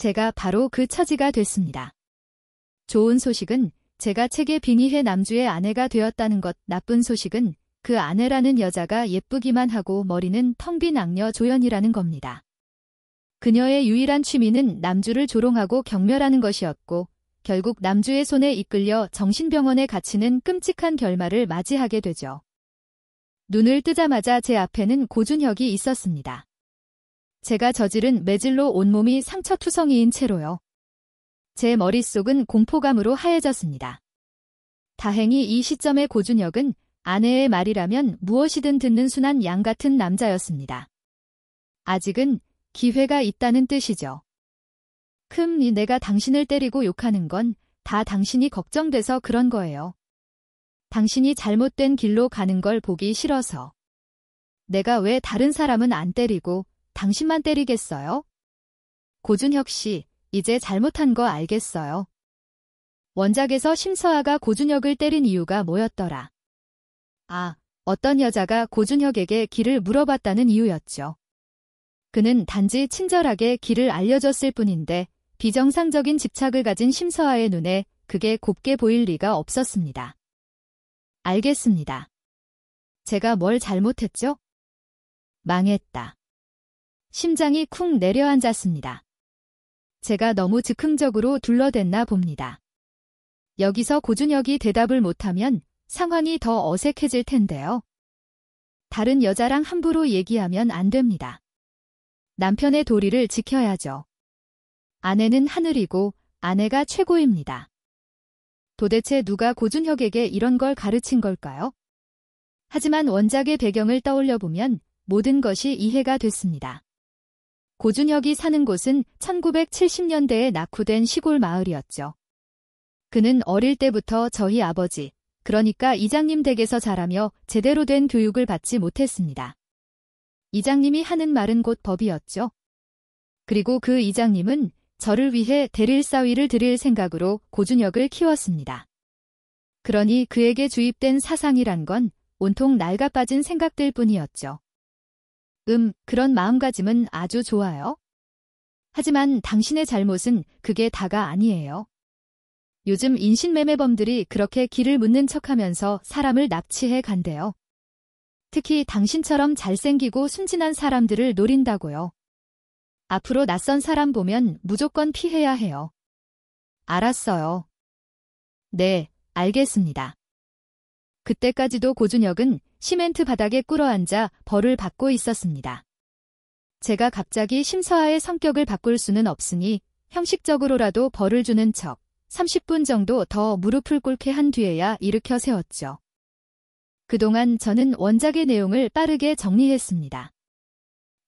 제가 바로 그 처지가 됐습니다. 좋은 소식은 제가 책에 빙의해 남주의 아내가 되었다는 것, 나쁜 소식은 그 아내라는 여자가 예쁘기만 하고 머리는 텅 빈 악녀 조연이라는 겁니다. 그녀의 유일한 취미는 남주를 조롱하고 경멸하는 것이었고 결국 남주의 손에 이끌려 정신병원에 갇히는 끔찍한 결말을 맞이하게 되죠. 눈을 뜨자마자 제 앞에는 고준혁이 있었습니다. 제가 저지른 매질로 온몸이 상처투성이인 채로요. 제 머릿속은 공포감으로 하얘졌습니다. 다행히 이 시점의 고준혁은 아내의 말이라면 무엇이든 듣는 순한 양 같은 남자였습니다. 아직은 기회가 있다는 뜻이죠. 내가 당신을 때리고 욕하는 건 다 당신이 걱정돼서 그런 거예요. 당신이 잘못된 길로 가는 걸 보기 싫어서. 내가 왜 다른 사람은 안 때리고 당신만 때리겠어요? 고준혁 씨, 이제 잘못한 거 알겠어요. 원작에서 심서아가 고준혁을 때린 이유가 뭐였더라? 어떤 여자가 고준혁에게 길을 물어봤다는 이유였죠. 그는 단지 친절하게 길을 알려줬을 뿐인데 비정상적인 집착을 가진 심서아의 눈에 그게 곱게 보일 리가 없었습니다. 알겠습니다. 제가 뭘 잘못했죠? 망했다. 심장이 쿵 내려앉았습니다. 제가 너무 즉흥적으로 둘러댔나 봅니다. 여기서 고준혁이 대답을 못하면 상황이 더 어색해질 텐데요. 다른 여자랑 함부로 얘기하면 안 됩니다. 남편의 도리를 지켜야죠. 아내는 하늘이고 아내가 최고입니다. 도대체 누가 고준혁에게 이런 걸 가르친 걸까요? 하지만 원작의 배경을 떠올려보면 모든 것이 이해가 됐습니다. 고준혁이 사는 곳은 1970년대에 낙후된 시골 마을이었죠. 그는 어릴 때부터 저희 아버지, 그러니까 이장님 댁에서 자라며 제대로 된 교육을 받지 못했습니다. 이장님이 하는 말은 곧 법이었죠. 그리고 그 이장님은 저를 위해 대릴사위를 드릴 생각으로 고준혁을 키웠습니다. 그러니 그에게 주입된 사상이란 건 온통 낡아빠진 생각들 뿐이었죠. 그런 마음가짐은 아주 좋아요. 하지만 당신의 잘못은 그게 다가 아니에요. 요즘 인신매매범들이 그렇게 길을 묻는 척하면서 사람을 납치해 간대요. 특히 당신처럼 잘생기고 순진한 사람들을 노린다고요. 앞으로 낯선 사람 보면 무조건 피해야 해요. 알았어요. 네, 알겠습니다. 그때까지도 고준혁은 시멘트 바닥에 꿇어앉아 벌을 받고 있었습니다. 제가 갑자기 심서아의 성격을 바꿀 수는 없으니 형식적으로라도 벌을 주는 척 30분 정도 더 무릎을 꿇게 한 뒤에야 일으켜 세웠죠. 그동안 저는 원작의 내용을 빠르게 정리했습니다.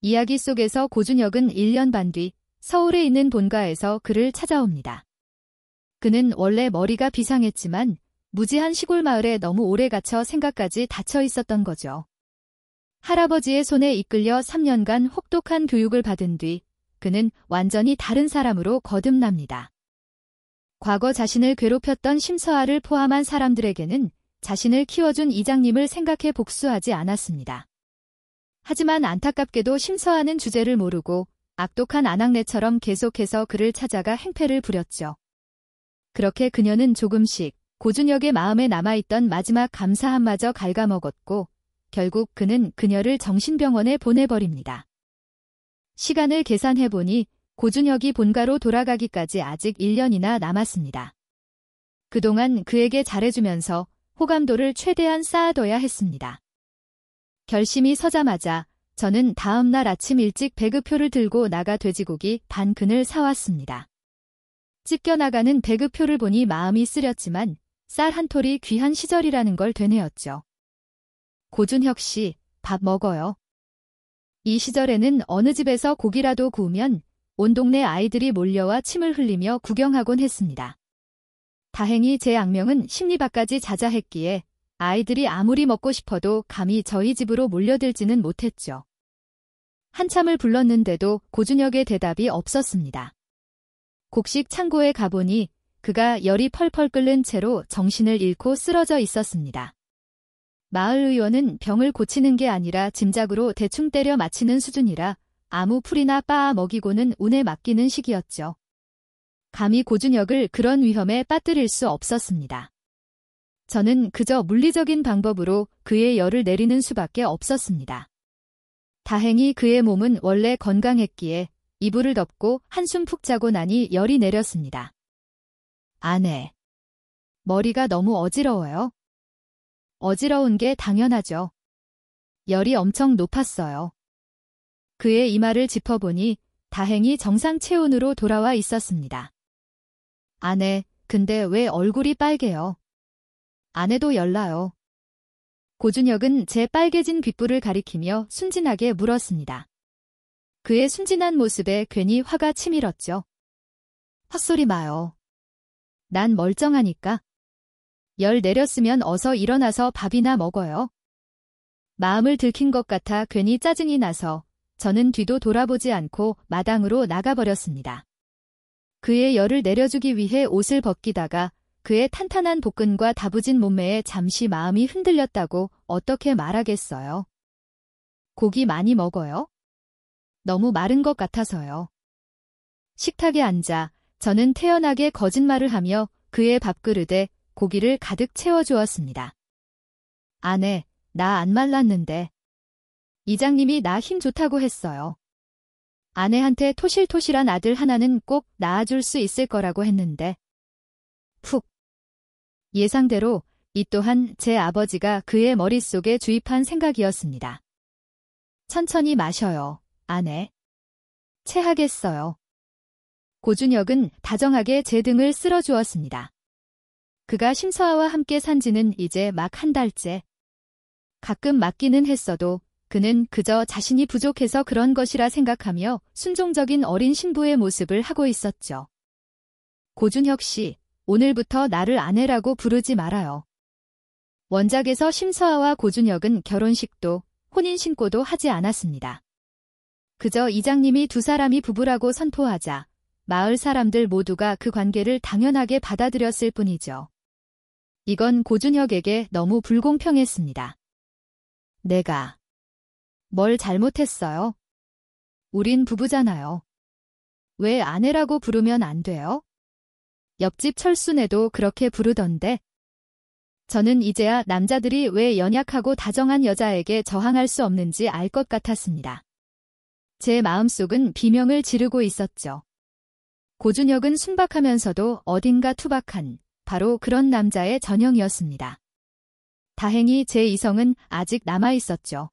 이야기 속에서 고준혁은 1년 반 뒤 서울에 있는 본가에서 그를 찾아옵니다. 그는 원래 머리가 비상했지만 무지한 시골 마을에 너무 오래 갇혀 생각까지 닫혀 있었던 거죠. 할아버지의 손에 이끌려 3년간 혹독한 교육을 받은 뒤 그는 완전히 다른 사람으로 거듭납니다. 과거 자신을 괴롭혔던 심서아를 포함한 사람들에게는 자신을 키워준 이장님을 생각해 복수하지 않았습니다. 하지만 안타깝게도 심서아는 주제를 모르고 악독한 아낙네처럼 계속해서 그를 찾아가 행패를 부렸죠. 그렇게 그녀는 조금씩 고준혁의 마음에 남아있던 마지막 감사함마저 갉아먹었고 결국 그는 그녀를 정신병원에 보내버립니다. 시간을 계산해보니 고준혁이 본가로 돌아가기까지 아직 1년이나 남았습니다. 그동안 그에게 잘해주면서 호감도를 최대한 쌓아둬야 했습니다. 결심이 서자마자 저는 다음 날 아침 일찍 배급표를 들고 나가 돼지고기 반 근을 사왔습니다. 찢겨나가는 배급표를 보니 마음이 쓰렸지만 쌀 한 톨이 귀한 시절이라는 걸 되뇌었죠. 고준혁 씨, 밥 먹어요. 이 시절에는 어느 집에서 고기라도 구우면 온 동네 아이들이 몰려와 침을 흘리며 구경하곤 했습니다. 다행히 제 악명은 심리밖까지 자자했기에 아이들이 아무리 먹고 싶어도 감히 저희 집으로 몰려들지는 못했죠. 한참을 불렀는데도 고준혁의 대답이 없었습니다. 곡식 창고에 가보니 그가 열이 펄펄 끓는 채로 정신을 잃고 쓰러져 있었습니다. 마을 의원은 병을 고치는 게 아니라 짐작으로 대충 때려 맞히는 수준이라 아무 풀이나 빻아 먹이고는 운에 맡기는 식이었죠. 감히 고준혁을 그런 위험에 빠뜨릴 수 없었습니다. 저는 그저 물리적인 방법으로 그의 열을 내리는 수밖에 없었습니다. 다행히 그의 몸은 원래 건강했기에 이불을 덮고 한숨 푹 자고 나니 열이 내렸습니다. 아내. 머리가 너무 어지러워요. 어지러운 게 당연하죠. 열이 엄청 높았어요. 그의 이마를 짚어보니 다행히 정상 체온으로 돌아와 있었습니다. 아내, 근데 왜 얼굴이 빨개요? 아내도 열나요. 고준혁은 제 빨개진 귓불을 가리키며 순진하게 물었습니다. 그의 순진한 모습에 괜히 화가 치밀었죠. 헛소리 마요. 난 멀쩡하니까. 열 내렸으면 어서 일어나서 밥이나 먹어요. 마음을 들킨 것 같아 괜히 짜증이 나서 저는 뒤도 돌아보지 않고 마당으로 나가버렸습니다. 그의 열을 내려주기 위해 옷을 벗기다가 그의 탄탄한 복근과 다부진 몸매에 잠시 마음이 흔들렸다고 어떻게 말하겠어요. 고기 많이 먹어요? 너무 마른 것 같아서요. 식탁에 앉아 저는 태연하게 거짓말을 하며 그의 밥그릇에 고기를 가득 채워주었습니다. 아내, 나 안 말랐는데. 이장님이 나 힘 좋다고 했어요. 아내한테 토실토실한 아들 하나는 꼭 낳아줄 수 있을 거라고 했는데. 푹. 예상대로 이 또한 제 아버지가 그의 머릿속에 주입한 생각이었습니다. 천천히 마셔요, 아내. 체하겠어요. 고준혁은 다정하게 제 등을 쓸어주었습니다. 그가 심서아와 함께 산 지는 이제 막 한 달째. 가끔 맞기는 했어도 그는 그저 자신이 부족해서 그런 것이라 생각하며 순종적인 어린 신부의 모습을 하고 있었죠. 고준혁 씨, 오늘부터 나를 아내라고 부르지 말아요. 원작에서 심서아와 고준혁은 결혼식도 혼인신고도 하지 않았습니다. 그저 이장님이 두 사람이 부부라고 선포하자 마을 사람들 모두가 그 관계를 당연하게 받아들였을 뿐이죠. 이건 고준혁에게 너무 불공평했습니다. 내가 뭘 잘못했어요? 우린 부부잖아요. 왜 아내라고 부르면 안 돼요? 옆집 철순애도 그렇게 부르던데. 저는 이제야 남자들이 왜 연약하고 다정한 여자에게 저항할 수 없는지 알 것 같았습니다. 제 마음속은 비명을 지르고 있었죠. 고준혁은 순박하면서도 어딘가 투박한 바로 그런 남자의 전형이었습니다. 다행히 제 이성은 아직 남아있었죠.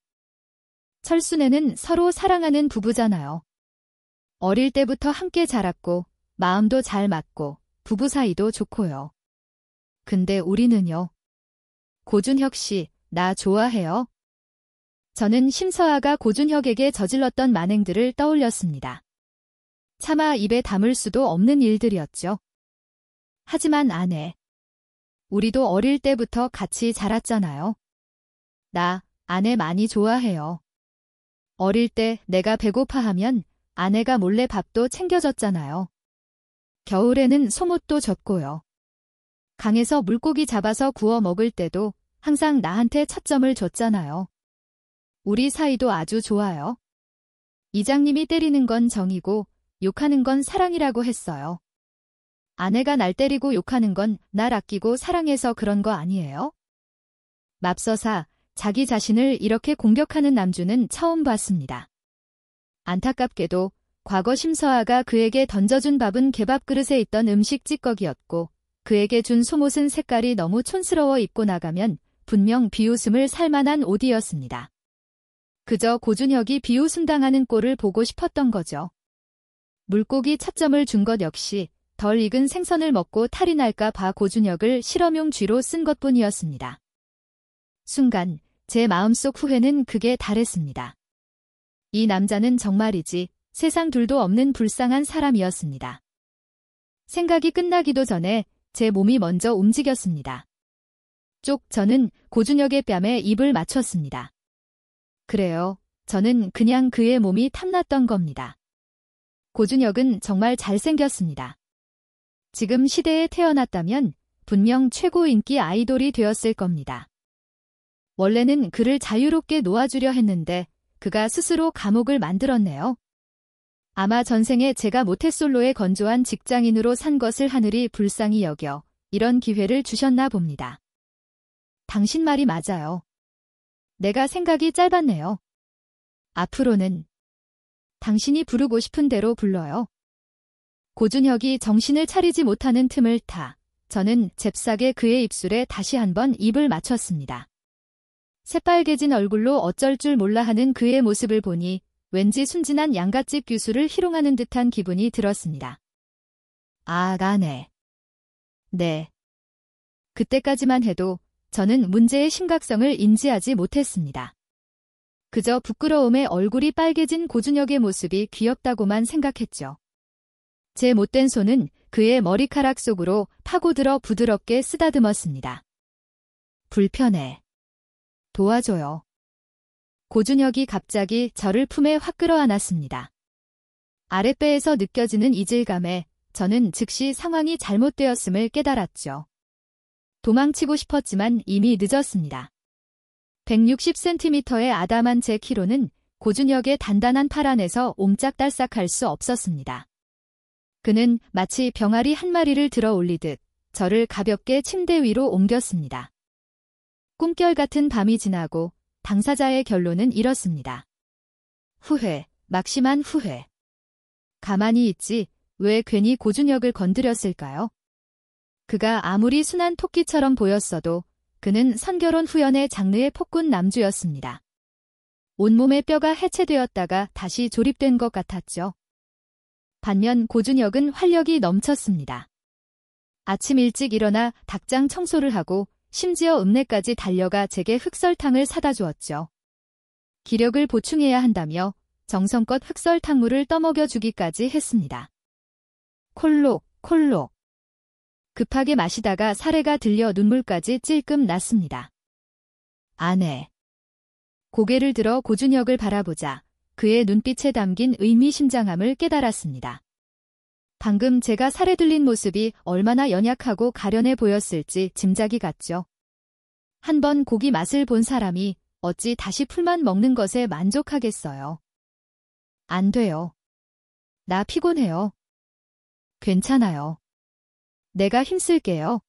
철순애는 서로 사랑하는 부부잖아요. 어릴 때부터 함께 자랐고 마음도 잘 맞고 부부 사이도 좋고요. 근데 우리는요. 고준혁 씨, 나 좋아해요? 저는 심서아가 고준혁에게 저질렀던 만행들을 떠올렸습니다. 차마 입에 담을 수도 없는 일들이었죠. 하지만 아내. 우리도 어릴 때부터 같이 자랐잖아요. 나 아내 많이 좋아해요. 어릴 때 내가 배고파하면 아내가 몰래 밥도 챙겨줬잖아요. 겨울에는 소못도 줬고요. 강에서 물고기 잡아서 구워 먹을 때도 항상 나한테 찻점을 줬잖아요. 우리 사이도 아주 좋아요. 이장님이 때리는 건 정이고 욕하는 건 사랑이라고 했어요. 아내가 날 때리고 욕하는 건 날 아끼고 사랑해서 그런 거 아니에요? 맙서사, 자기 자신을 이렇게 공격하는 남주는 처음 봤습니다. 안타깝게도 과거 심서아가 그에게 던져준 밥은 개밥 그릇에 있던 음식 찌꺼기였고 그에게 준 속옷은 색깔이 너무 촌스러워 입고 나가면 분명 비웃음을 살만한 옷이었습니다. 그저 고준혁이 비웃음당하는 꼴을 보고 싶었던 거죠. 물고기 찻점을 준 것 역시 덜 익은 생선을 먹고 탈이 날까 봐 고준혁을 실험용 쥐로 쓴 것뿐이었습니다. 순간 제 마음속 후회는 극에 달했습니다. 이 남자는 정말이지 세상 둘도 없는 불쌍한 사람이었습니다. 생각이 끝나기도 전에 제 몸이 먼저 움직였습니다. 저는 고준혁의 뺨에 입을 맞췄습니다. 그래요. 저는 그냥 그의 몸이 탐났던 겁니다. 고준혁은 정말 잘생겼습니다. 지금 시대에 태어났다면 분명 최고 인기 아이돌이 되었을 겁니다. 원래는 그를 자유롭게 놓아주려 했는데 그가 스스로 감옥을 만들었네요. 아마 전생에 제가 모태솔로의 건조한 직장인으로 산 것을 하늘이 불쌍히 여겨 이런 기회를 주셨나 봅니다. 당신 말이 맞아요. 내가 생각이 짧았네요. 앞으로는 당신이 부르고 싶은 대로 불러요. 고준혁이 정신을 차리지 못하는 틈을 타 저는 잽싸게 그의 입술에 다시 한번 입을 맞췄습니다. 새빨개진 얼굴로 어쩔 줄 몰라 하는 그의 모습을 보니 왠지 순진한 양갓집 규수를 희롱하는 듯한 기분이 들었습니다. 아, 네. 네. 그때까지만 해도 저는 문제의 심각성을 인지하지 못했습니다. 그저 부끄러움에 얼굴이 빨개진 고준혁의 모습이 귀엽다고만 생각했죠. 제 못된 손은 그의 머리카락 속으로 파고들어 부드럽게 쓰다듬었습니다. 불편해. 도와줘요. 고준혁이 갑자기 저를 품에 확 끌어안았습니다. 아랫배에서 느껴지는 이질감에 저는 즉시 상황이 잘못되었음을 깨달았죠. 도망치고 싶었지만 이미 늦었습니다. 160cm의 아담한 제 키로는 고준혁의 단단한 팔 안에서 옴짝달싹할 수 없었습니다. 그는 마치 병아리 한 마리를 들어 올리듯 저를 가볍게 침대 위로 옮겼습니다. 꿈결 같은 밤이 지나고 당사자의 결론은 이렇습니다. 후회, 막심한 후회. 가만히 있지 왜 괜히 고준혁을 건드렸을까요? 그가 아무리 순한 토끼처럼 보였어도 그는 선결혼 후연의 장르의 폭군 남주였습니다. 온몸의 뼈가 해체되었다가 다시 조립된 것 같았죠. 반면 고준혁은 활력이 넘쳤습니다. 아침 일찍 일어나 닭장 청소를 하고 심지어 읍내까지 달려가 제게 흑설탕을 사다 주었죠. 기력을 보충해야 한다며 정성껏 흑설탕물을 떠먹여 주기까지 했습니다. 콜록, 콜록. 급하게 마시다가 사레가 들려 눈물까지 찔끔 났습니다. 아내. 고개를 들어 고준혁을 바라보자 그의 눈빛에 담긴 의미심장함을 깨달았습니다. 방금 제가 살에 들린 모습이 얼마나 연약하고 가련해 보였을지 짐작이 갔죠. 한번 고기 맛을 본 사람이 어찌 다시 풀만 먹는 것에 만족하겠어요. 안 돼요. 나 피곤해요. 괜찮아요. 내가 힘쓸게요.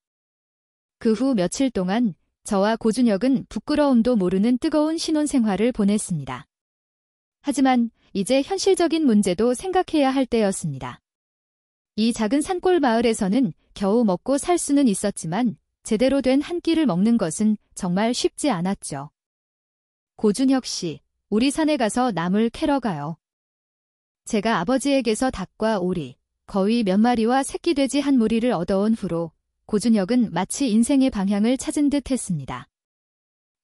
그 후 며칠 동안 저와 고준혁은 부끄러움도 모르는 뜨거운 신혼생활을 보냈습니다. 하지만 이제 현실적인 문제도 생각해야 할 때였습니다. 이 작은 산골 마을에서는 겨우 먹고 살 수는 있었지만 제대로 된 한 끼를 먹는 것은 정말 쉽지 않았죠. 고준혁 씨, 우리 산에 가서 나물 캐러 가요. 제가 아버지에게서 닭과 오리, 거위 몇 마리와 새끼 돼지 한 무리를 얻어온 후로 고준혁은 마치 인생의 방향을 찾은 듯 했습니다.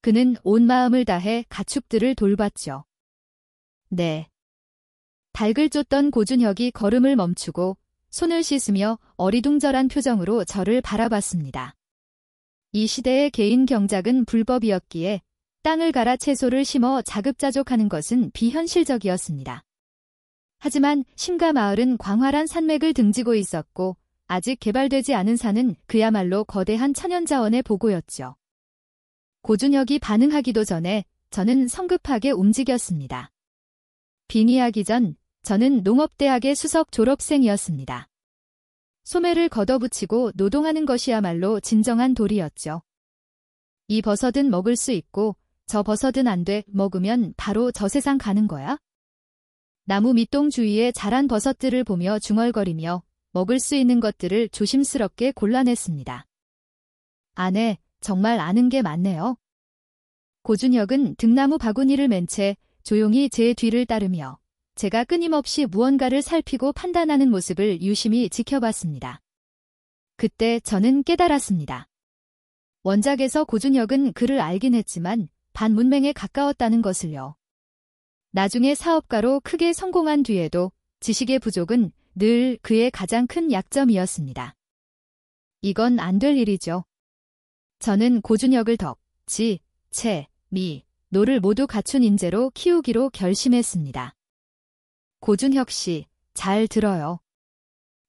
그는 온 마음을 다해 가축들을 돌봤죠. 네. 닭을 쫓던 고준혁이 걸음을 멈추고 손을 씻으며 어리둥절한 표정으로 저를 바라봤습니다. 이 시대의 개인 경작은 불법이었기에 땅을 갈아 채소를 심어 자급자족하는 것은 비현실적이었습니다. 하지만 심가 마을은 광활한 산맥을 등지고 있었고 아직 개발되지 않은 산은 그야말로 거대한 천연자원의 보고였죠. 고준혁이 반응하기도 전에 저는 성급하게 움직였습니다. 빙의하기 전 저는 농업대학의 수석 졸업생이었습니다. 소매를 걷어붙이고 노동하는 것이야말로 진정한 도리였죠. 이 버섯은 먹을 수 있고 저 버섯은 안 돼 먹으면 바로 저 세상 가는 거야? 나무 밑동 주위에 자란 버섯들을 보며 중얼거리며 먹을 수 있는 것들을 조심스럽게 골라냈습니다. 아내, 정말 아는 게 많네요. 고준혁은 등나무 바구니를 맨 채 조용히 제 뒤를 따르며 제가 끊임없이 무언가를 살피고 판단하는 모습을 유심히 지켜봤습니다. 그때 저는 깨달았습니다. 원작에서 고준혁은 그를 알긴 했지만 반문맹에 가까웠다는 것을요. 나중에 사업가로 크게 성공한 뒤에도 지식의 부족은 늘 그의 가장 큰 약점이었습니다. 이건 안 될 일이죠. 저는 고준혁을 덕, 지, 채, 미, 노를 모두 갖춘 인재로 키우기로 결심했습니다. 고준혁 씨, 잘 들어요.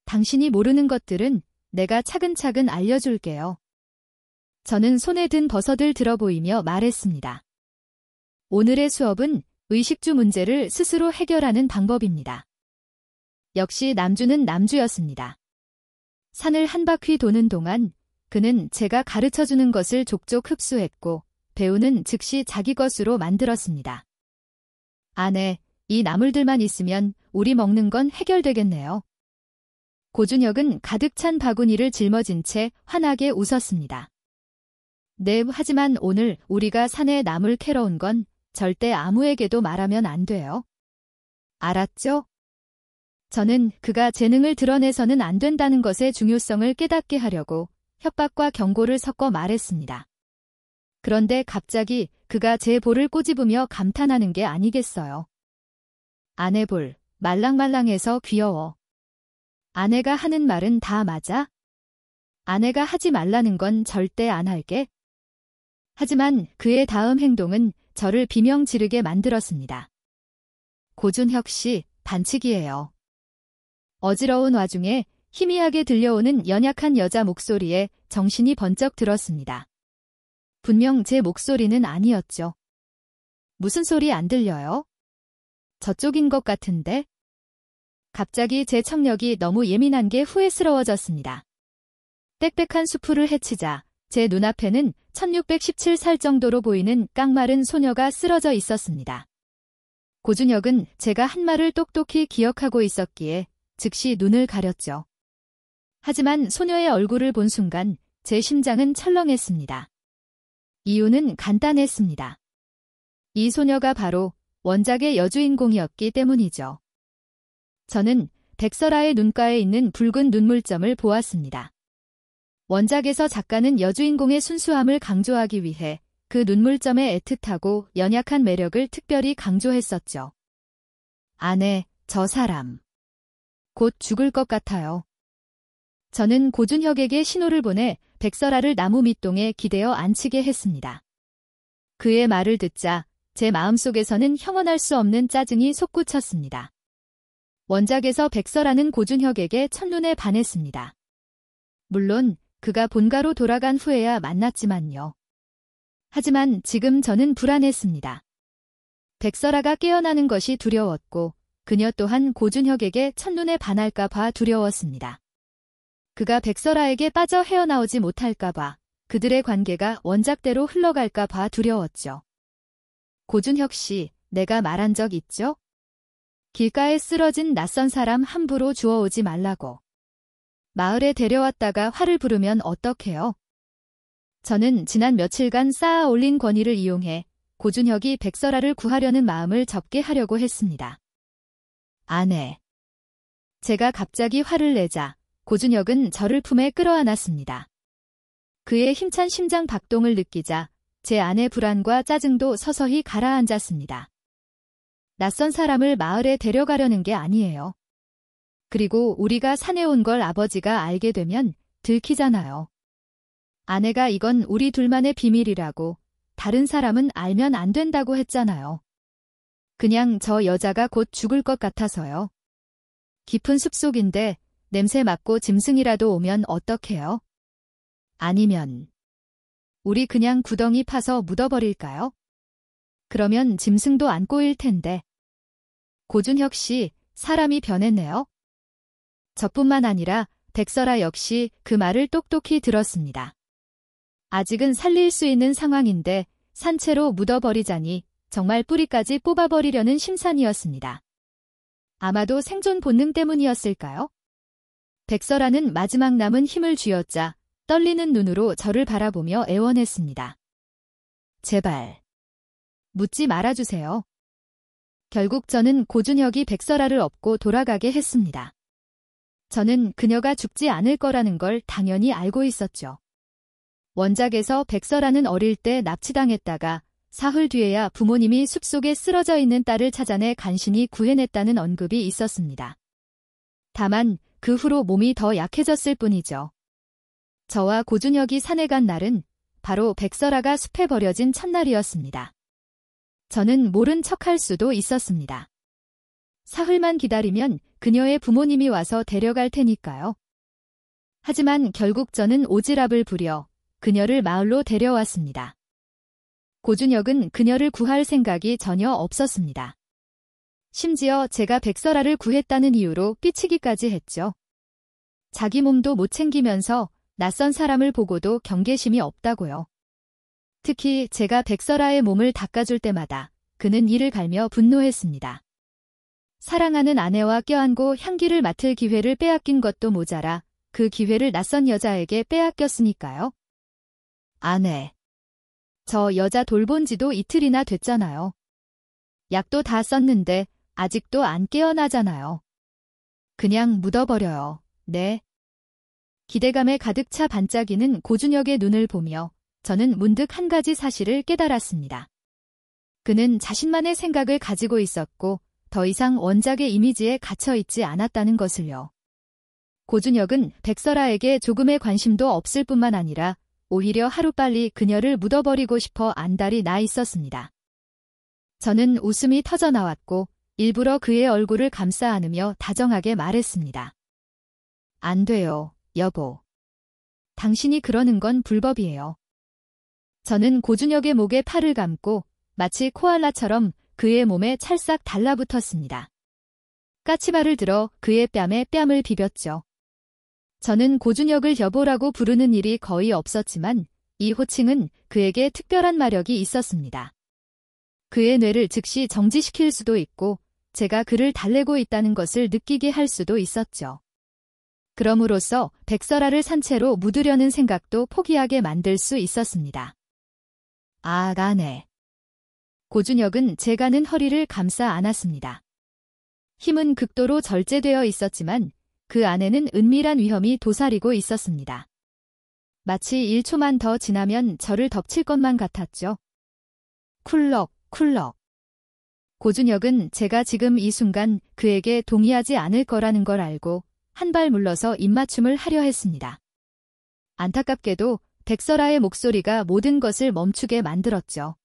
당신이 모르는 것들은 내가 차근차근 알려줄게요. 저는 손에 든 버섯을 들어 보이며 말했습니다. 오늘의 수업은 의식주 문제를 스스로 해결하는 방법입니다. 역시 남주는 남주였습니다. 산을 한 바퀴 도는 동안 그는 제가 가르쳐주는 것을 족족 흡수했고 배우는 즉시 자기 것으로 만들었습니다. 아내, 이 나물들만 있으면 우리 먹는 건 해결되겠네요. 고준혁은 가득 찬 바구니를 짊어진 채 환하게 웃었습니다. 네, 하지만 오늘 우리가 산에 나물 캐러 온 건 절대 아무에게도 말하면 안 돼요. 알았죠? 저는 그가 재능을 드러내서는 안 된다는 것의 중요성을 깨닫게 하려고 협박과 경고를 섞어 말했습니다. 그런데 갑자기 그가 제 볼을 꼬집으며 감탄하는 게 아니겠어요. 아내 볼, 말랑말랑해서 귀여워. 아내가 하는 말은 다 맞아? 아내가 하지 말라는 건 절대 안 할게. 하지만 그의 다음 행동은 저를 비명 지르게 만들었습니다. 고준혁 씨, 반칙이에요. 어지러운 와중에 희미하게 들려오는 연약한 여자 목소리에 정신이 번쩍 들었습니다. 분명 제 목소리는 아니었죠. 무슨 소리 안 들려요? 저쪽인 것 같은데? 갑자기 제 청력이 너무 예민한 게 후회스러워졌습니다. 빽빽한 수풀을 헤치자 제 눈앞에는 1617살 정도로 보이는 깡마른 소녀가 쓰러져 있었습니다. 고준혁은 제가 한 말을 똑똑히 기억하고 있었기에 즉시 눈을 가렸죠. 하지만 소녀의 얼굴을 본 순간 제 심장은 철렁했습니다. 이유는 간단했습니다. 이 소녀가 바로 원작의 여주인공이었기 때문이죠. 저는 백설아의 눈가에 있는 붉은 눈물점을 보았습니다. 원작에서 작가는 여주인공의 순수함을 강조하기 위해 그 눈물점의 애틋하고 연약한 매력을 특별히 강조했었죠. 아내, 저 사람. 곧 죽을 것 같아요. 저는 고준혁에게 신호를 보내 백설아를 나무 밑동에 기대어 앉히게 했습니다. 그의 말을 듣자 제 마음속에서는 형언할 수 없는 짜증이 솟구쳤습니다. 원작에서 백설아는 고준혁에게 첫눈에 반했습니다. 물론 그가 본가로 돌아간 후에야 만났지만요. 하지만 지금 저는 불안했습니다. 백설아가 깨어나는 것이 두려웠고 그녀 또한 고준혁에게 첫눈에 반할까 봐 두려웠습니다. 그가 백설아에게 빠져 헤어나오지 못할까 봐, 그들의 관계가 원작대로 흘러갈까 봐 두려웠죠. 고준혁 씨, 내가 말한 적 있죠? 길가에 쓰러진 낯선 사람 함부로 주워오지 말라고. 마을에 데려왔다가 화를 부르면 어떡해요? 저는 지난 며칠간 쌓아 올린 권위를 이용해 고준혁이 백설아를 구하려는 마음을 접게 하려고 했습니다. 아내. 제가 갑자기 화를 내자 고준혁은 저를 품에 끌어안았습니다. 그의 힘찬 심장 박동을 느끼자 제 안의 불안과 짜증도 서서히 가라앉았습니다. 낯선 사람을 마을에 데려가려는 게 아니에요. 그리고 우리가 산에 온 걸 아버지가 알게 되면 들키잖아요. 아내가 이건 우리 둘만의 비밀이라고, 다른 사람은 알면 안 된다고 했잖아요. 그냥 저 여자가 곧 죽을 것 같아서요. 깊은 숲속인데 냄새 맡고 짐승이라도 오면 어떡해요? 아니면 우리 그냥 구덩이 파서 묻어버릴까요? 그러면 짐승도 안 꼬일 텐데. 고준혁 씨, 사람이 변했네요. 저뿐만 아니라 백설아 역시 그 말을 똑똑히 들었습니다. 아직은 살릴 수 있는 상황인데 산채로 묻어버리자니 정말 뿌리까지 뽑아버리려는 심산이었습니다. 아마도 생존 본능 때문이었을까요? 백설아는 마지막 남은 힘을 쥐어짜 떨리는 눈으로 저를 바라보며 애원했습니다. 제발. 묻지 말아주세요. 결국 저는 고준혁이 백설아를 업고 돌아가게 했습니다. 저는 그녀가 죽지 않을 거라는 걸 당연히 알고 있었죠. 원작에서 백설아는 어릴 때 납치당했다가 사흘 뒤에야 부모님이 숲속에 쓰러져 있는 딸을 찾아내 간신히 구해냈다는 언급이 있었습니다. 다만 그 후로 몸이 더 약해졌을 뿐이죠. 저와 고준혁이 산에 간 날은 바로 백설아가 숲에 버려진 첫날이었습니다. 저는 모른 척할 수도 있었습니다. 사흘만 기다리면 그녀의 부모님이 와서 데려갈 테니까요. 하지만 결국 저는 오지랖을 부려 그녀를 마을로 데려왔습니다. 고준혁은 그녀를 구할 생각이 전혀 없었습니다. 심지어 제가 백설아를 구했다는 이유로 삐치기까지 했죠. 자기 몸도 못 챙기면서 낯선 사람을 보고도 경계심이 없다고요. 특히 제가 백설아의 몸을 닦아줄 때마다 그는 이를 갈며 분노했습니다. 사랑하는 아내와 껴안고 향기를 맡을 기회를 빼앗긴 것도 모자라 그 기회를 낯선 여자에게 빼앗겼으니까요. 아내. 저 여자 돌본 지도 이틀이나 됐잖아요. 약도 다 썼는데 아직도 안 깨어나잖아요. 그냥 묻어버려요. 네. 기대감에 가득 차 반짝이는 고준혁의 눈을 보며 저는 문득 한 가지 사실을 깨달았습니다. 그는 자신만의 생각을 가지고 있었고 더 이상 원작의 이미지에 갇혀있지 않았다는 것을요. 고준혁은 백설아에게 조금의 관심도 없을 뿐만 아니라 오히려 하루빨리 그녀를 묻어버리고 싶어 안달이 나 있었습니다. 저는 웃음이 터져나왔고 일부러 그의 얼굴을 감싸 안으며 다정하게 말했습니다. 안 돼요, 여보. 당신이 그러는 건 불법이에요. 저는 고준혁의 목에 팔을 감고 마치 코알라처럼 그의 몸에 찰싹 달라붙었습니다. 까치발을 들어 그의 뺨에 뺨을 비볐죠. 저는 고준혁을 여보라고 부르는 일이 거의 없었지만 이 호칭은 그에게 특별한 마력이 있었습니다. 그의 뇌를 즉시 정지시킬 수도 있고 제가 그를 달래고 있다는 것을 느끼게 할 수도 있었죠. 그럼으로써 백설아를 산채로 묻으려는 생각도 포기하게 만들 수 있었습니다. 아가네. 고준혁은 제 가는 허리를 감싸 안았습니다. 힘은 극도로 절제되어 있었지만 그 안에는 은밀한 위험이 도사리고 있었습니다. 마치 1초만 더 지나면 저를 덮칠 것만 같았죠. 쿨럭, 쿨럭. 고준혁은 제가 지금 이 순간 그에게 동의하지 않을 거라는 걸 알고 한 발 물러서 입맞춤을 하려 했습니다. 안타깝게도 백설아의 목소리가 모든 것을 멈추게 만들었죠.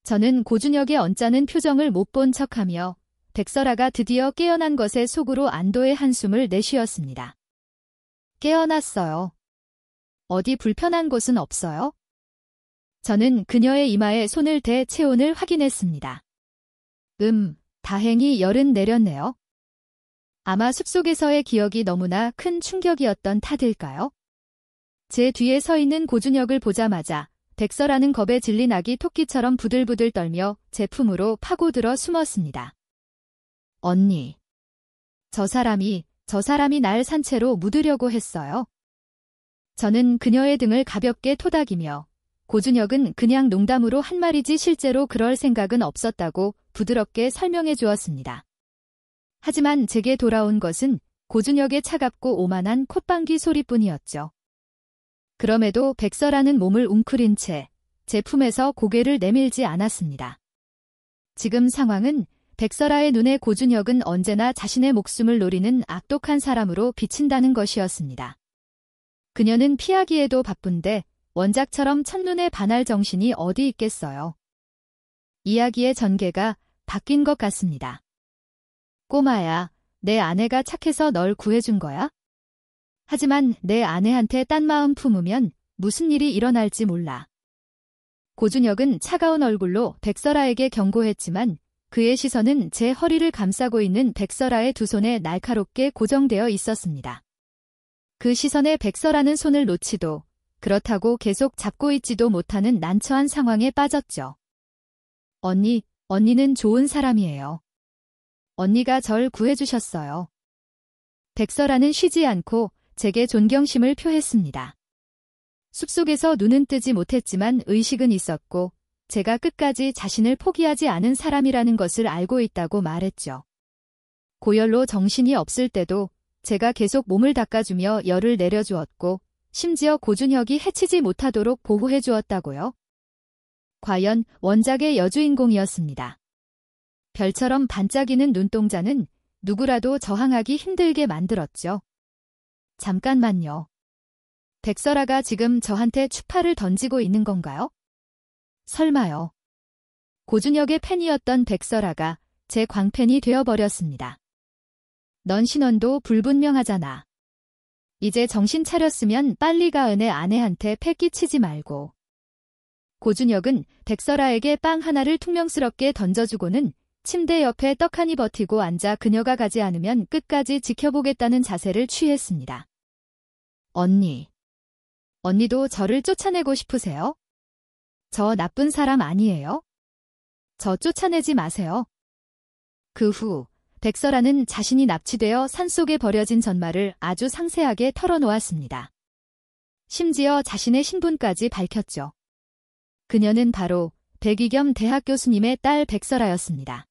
저는 고준혁의 언짢은 표정을 못 본 척하며 백설아가 드디어 깨어난 것에 속으로 안도의 한숨을 내쉬었습니다. 깨어났어요. 어디 불편한 곳은 없어요? 저는 그녀의 이마에 손을 대 체온을 확인했습니다. 다행히 열은 내렸네요. 아마 숲속에서의 기억이 너무나 큰 충격이었던 탓일까요? 제 뒤에 서 있는 고준혁을 보자마자 백설아는 겁에 질린 아기 토끼처럼 부들부들 떨며 제 품으로 파고들어 숨었습니다. 언니. 저 사람이 날 산채로 묻으려고 했어요. 저는 그녀의 등을 가볍게 토닥이며 고준혁은 그냥 농담으로 한 말이지 실제로 그럴 생각은 없었다고 부드럽게 설명해 주었습니다. 하지만 제게 돌아온 것은 고준혁의 차갑고 오만한 콧방귀 소리뿐이었죠. 그럼에도 백설아는 몸을 웅크린 채 제 품에서 고개를 내밀지 않았습니다. 지금 상황은 백설아의 눈에 고준혁은 언제나 자신의 목숨을 노리는 악독한 사람으로 비친다는 것이었습니다. 그녀는 피하기에도 바쁜데 원작처럼 첫눈에 반할 정신이 어디 있겠어요. 이야기의 전개가 바뀐 것 같습니다. 꼬마야, 내 아내가 착해서 널 구해준 거야? 하지만 내 아내한테 딴 마음 품으면 무슨 일이 일어날지 몰라. 고준혁은 차가운 얼굴로 백설아에게 경고했지만 그의 시선은 제 허리를 감싸고 있는 백설아의 두 손에 날카롭게 고정되어 있었습니다. 그 시선에 백설아는 손을 놓지도 그렇다고 계속 잡고 있지도 못하는 난처한 상황에 빠졌죠. 언니는 좋은 사람이에요. 언니가 절 구해주셨어요. 백설아는 쉬지 않고 제게 존경심을 표했습니다. 숲속에서 눈은 뜨지 못했지만 의식은 있었고 제가 끝까지 자신을 포기하지 않은 사람이라는 것을 알고 있다고 말했죠. 고열로 정신이 없을 때도 제가 계속 몸을 닦아주며 열을 내려주었고 심지어 고준혁이 해치지 못하도록 보호해 주었다고요. 과연 원작의 여주인공이었습니다. 별처럼 반짝이는 눈동자는 누구라도 저항하기 힘들게 만들었죠. 잠깐만요. 백설아가 지금 저한테 추파를 던지고 있는 건가요? 설마요. 고준혁의 팬이었던 백설아가 제 광팬이 되어버렸습니다. 넌 신원도 불분명하잖아. 이제 정신 차렸으면 빨리 가 은혜 아내한테 패 끼치지 말고. 고준혁은 백설아에게 빵 하나를 퉁명스럽게 던져주고는 침대 옆에 떡하니 버티고 앉아 그녀가 가지 않으면 끝까지 지켜보겠다는 자세를 취했습니다. 언니도 저를 쫓아내고 싶으세요? 저 나쁜 사람 아니에요? 저 쫓아내지 마세요. 그 후 백설아는 자신이 납치되어 산속에 버려진 전말을 아주 상세하게 털어놓았습니다. 심지어 자신의 신분까지 밝혔죠. 그녀는 바로 백이겸 대학 교수님의 딸 백설아였습니다.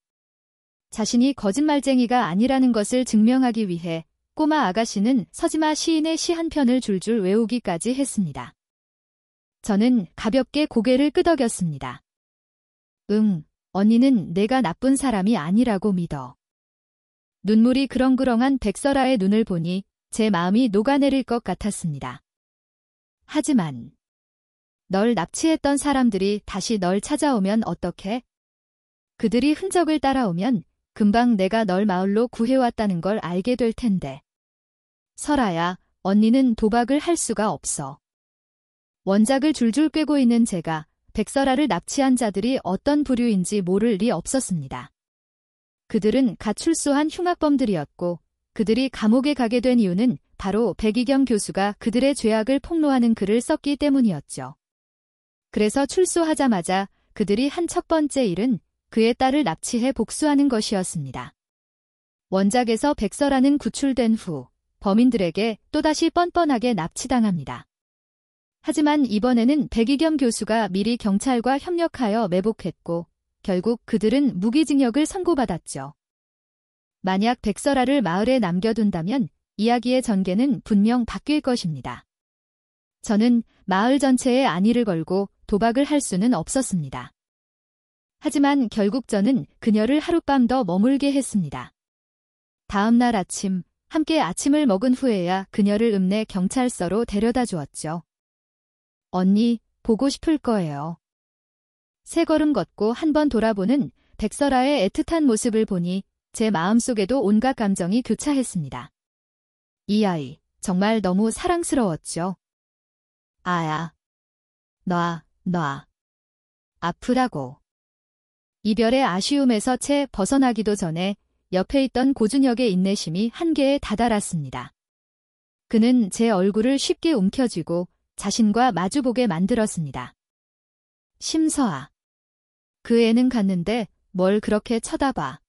자신이 거짓말쟁이가 아니라는 것을 증명하기 위해 꼬마 아가씨는 서지마 시인의 시 한 편을 줄줄 외우기까지 했습니다. 저는 가볍게 고개를 끄덕였습니다. 언니는 내가 나쁜 사람이 아니라고 믿어. 눈물이 그렁그렁한 백설아의 눈을 보니 제 마음이 녹아내릴 것 같았습니다. 하지만 널 납치했던 사람들이 다시 널 찾아오면 어떡해? 그들이 흔적을 따라오면 금방 내가 널 마을로 구해왔다는 걸 알게 될 텐데. 설아야, 언니는 도박을 할 수가 없어. 원작을 줄줄 꿰고 있는 제가 백설아를 납치한 자들이 어떤 부류인지 모를 리 없었습니다. 그들은 갓 출소한 흉악범들이었고 그들이 감옥에 가게 된 이유는 바로 백이겸 교수가 그들의 죄악을 폭로하는 글을 썼기 때문이었죠. 그래서 출소하자마자 그들이 한 첫 번째 일은 그의 딸을 납치해 복수하는 것이었습니다. 원작에서 백설아는 구출된 후 범인들에게 또다시 뻔뻔하게 납치당합니다. 하지만 이번에는 백이겸 교수가 미리 경찰과 협력하여 매복했고 결국 그들은 무기징역을 선고받았죠. 만약 백설아를 마을에 남겨둔다면 이야기의 전개는 분명 바뀔 것입니다. 저는 마을 전체에 안위를 걸고 도박을 할 수는 없었습니다. 하지만 결국 저는 그녀를 하룻밤 더 머물게 했습니다. 다음 날 아침, 함께 아침을 먹은 후에야 그녀를 읍내 경찰서로 데려다 주었죠. 언니, 보고 싶을 거예요. 세 걸음 걷고 한 번 돌아보는 백설아의 애틋한 모습을 보니 제 마음속에도 온갖 감정이 교차했습니다. 이 아이, 정말 너무 사랑스러웠죠. 아야. 놔. 아프다고. 이별의 아쉬움에서 채 벗어나기도 전에 옆에 있던 고준혁의 인내심이 한계에 다다랐습니다. 그는 제 얼굴을 쉽게 움켜쥐고 자신과 마주보게 만들었습니다. 심서아. 그 애는 갔는데 뭘 그렇게 쳐다봐.